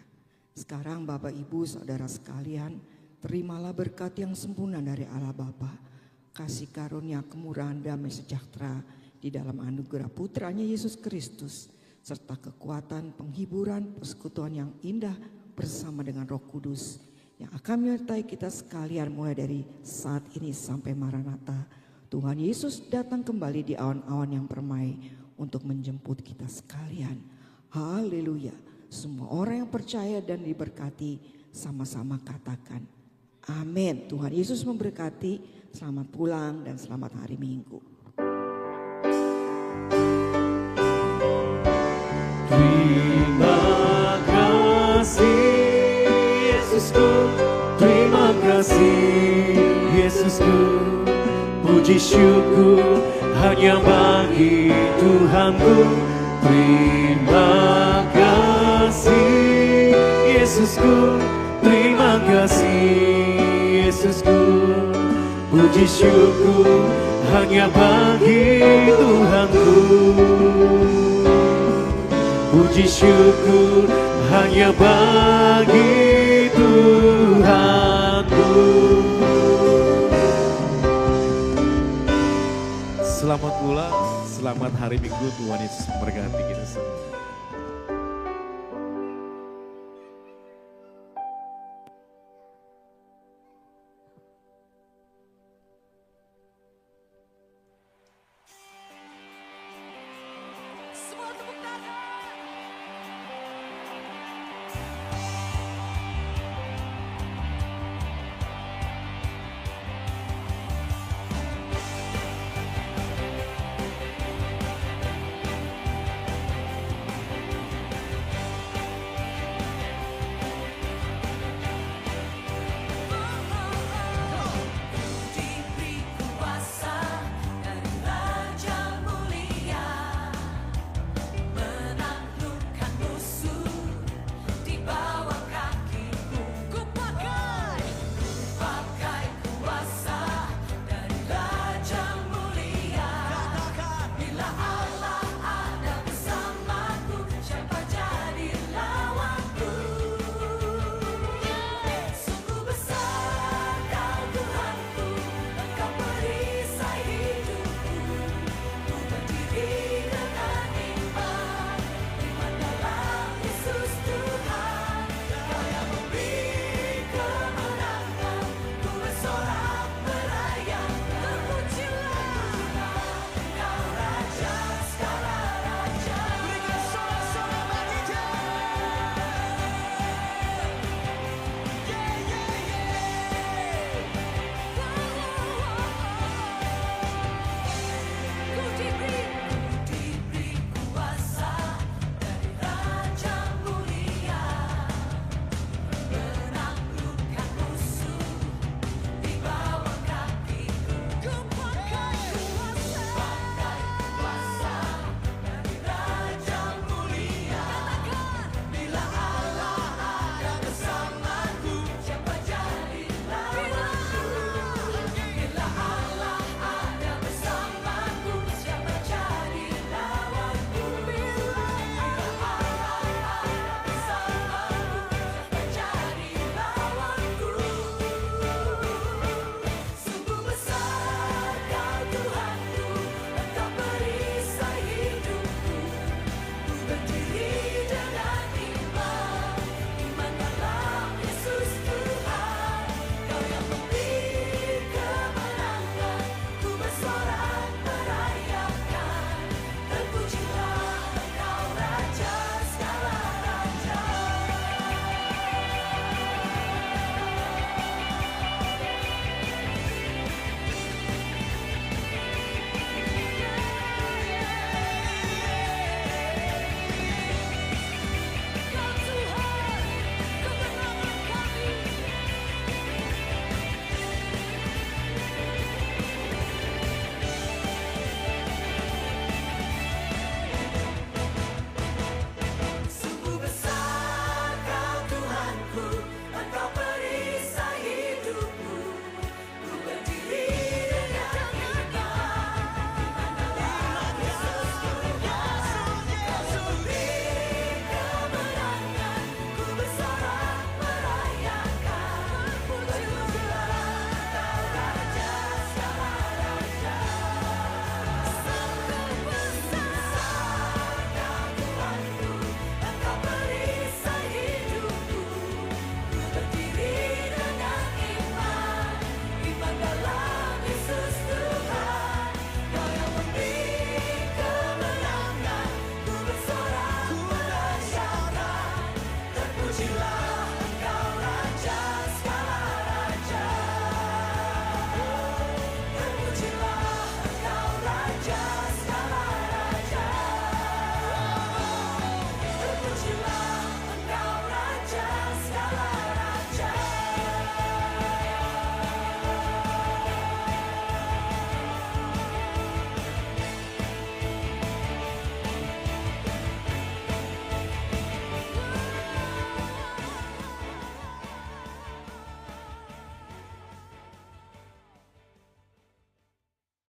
Sekarang Bapak Ibu Saudara sekalian, terimalah berkat yang sempurna dari Allah Bapa, kasih karunia kemurahan damai sejahtera di dalam anugerah putranya Yesus Kristus, serta kekuatan penghiburan persekutuan yang indah bersama dengan Roh Kudus yang akan menyertai kita sekalian mulai dari saat ini sampai Maranatha. Tuhan Yesus datang kembali di awan-awan yang permai untuk menjemput kita sekalian. Haleluya. Semua orang yang percaya dan diberkati sama-sama katakan amin. Tuhan Yesus memberkati. Selamat pulang dan selamat hari Minggu. Terima kasih Yesusku, terima kasih Yesusku. Puji syukur hanya bagi Tuhanku. Terima kasih Yesusku, terima kasih Yesusku. Puji syukur hanya bagi Tuhanku. Puji syukur hanya bagi Tuhanku. Selamat pulang, selamat hari Minggu. Tuhan Yesus memberkati kita semua. Semua tepuk tangan.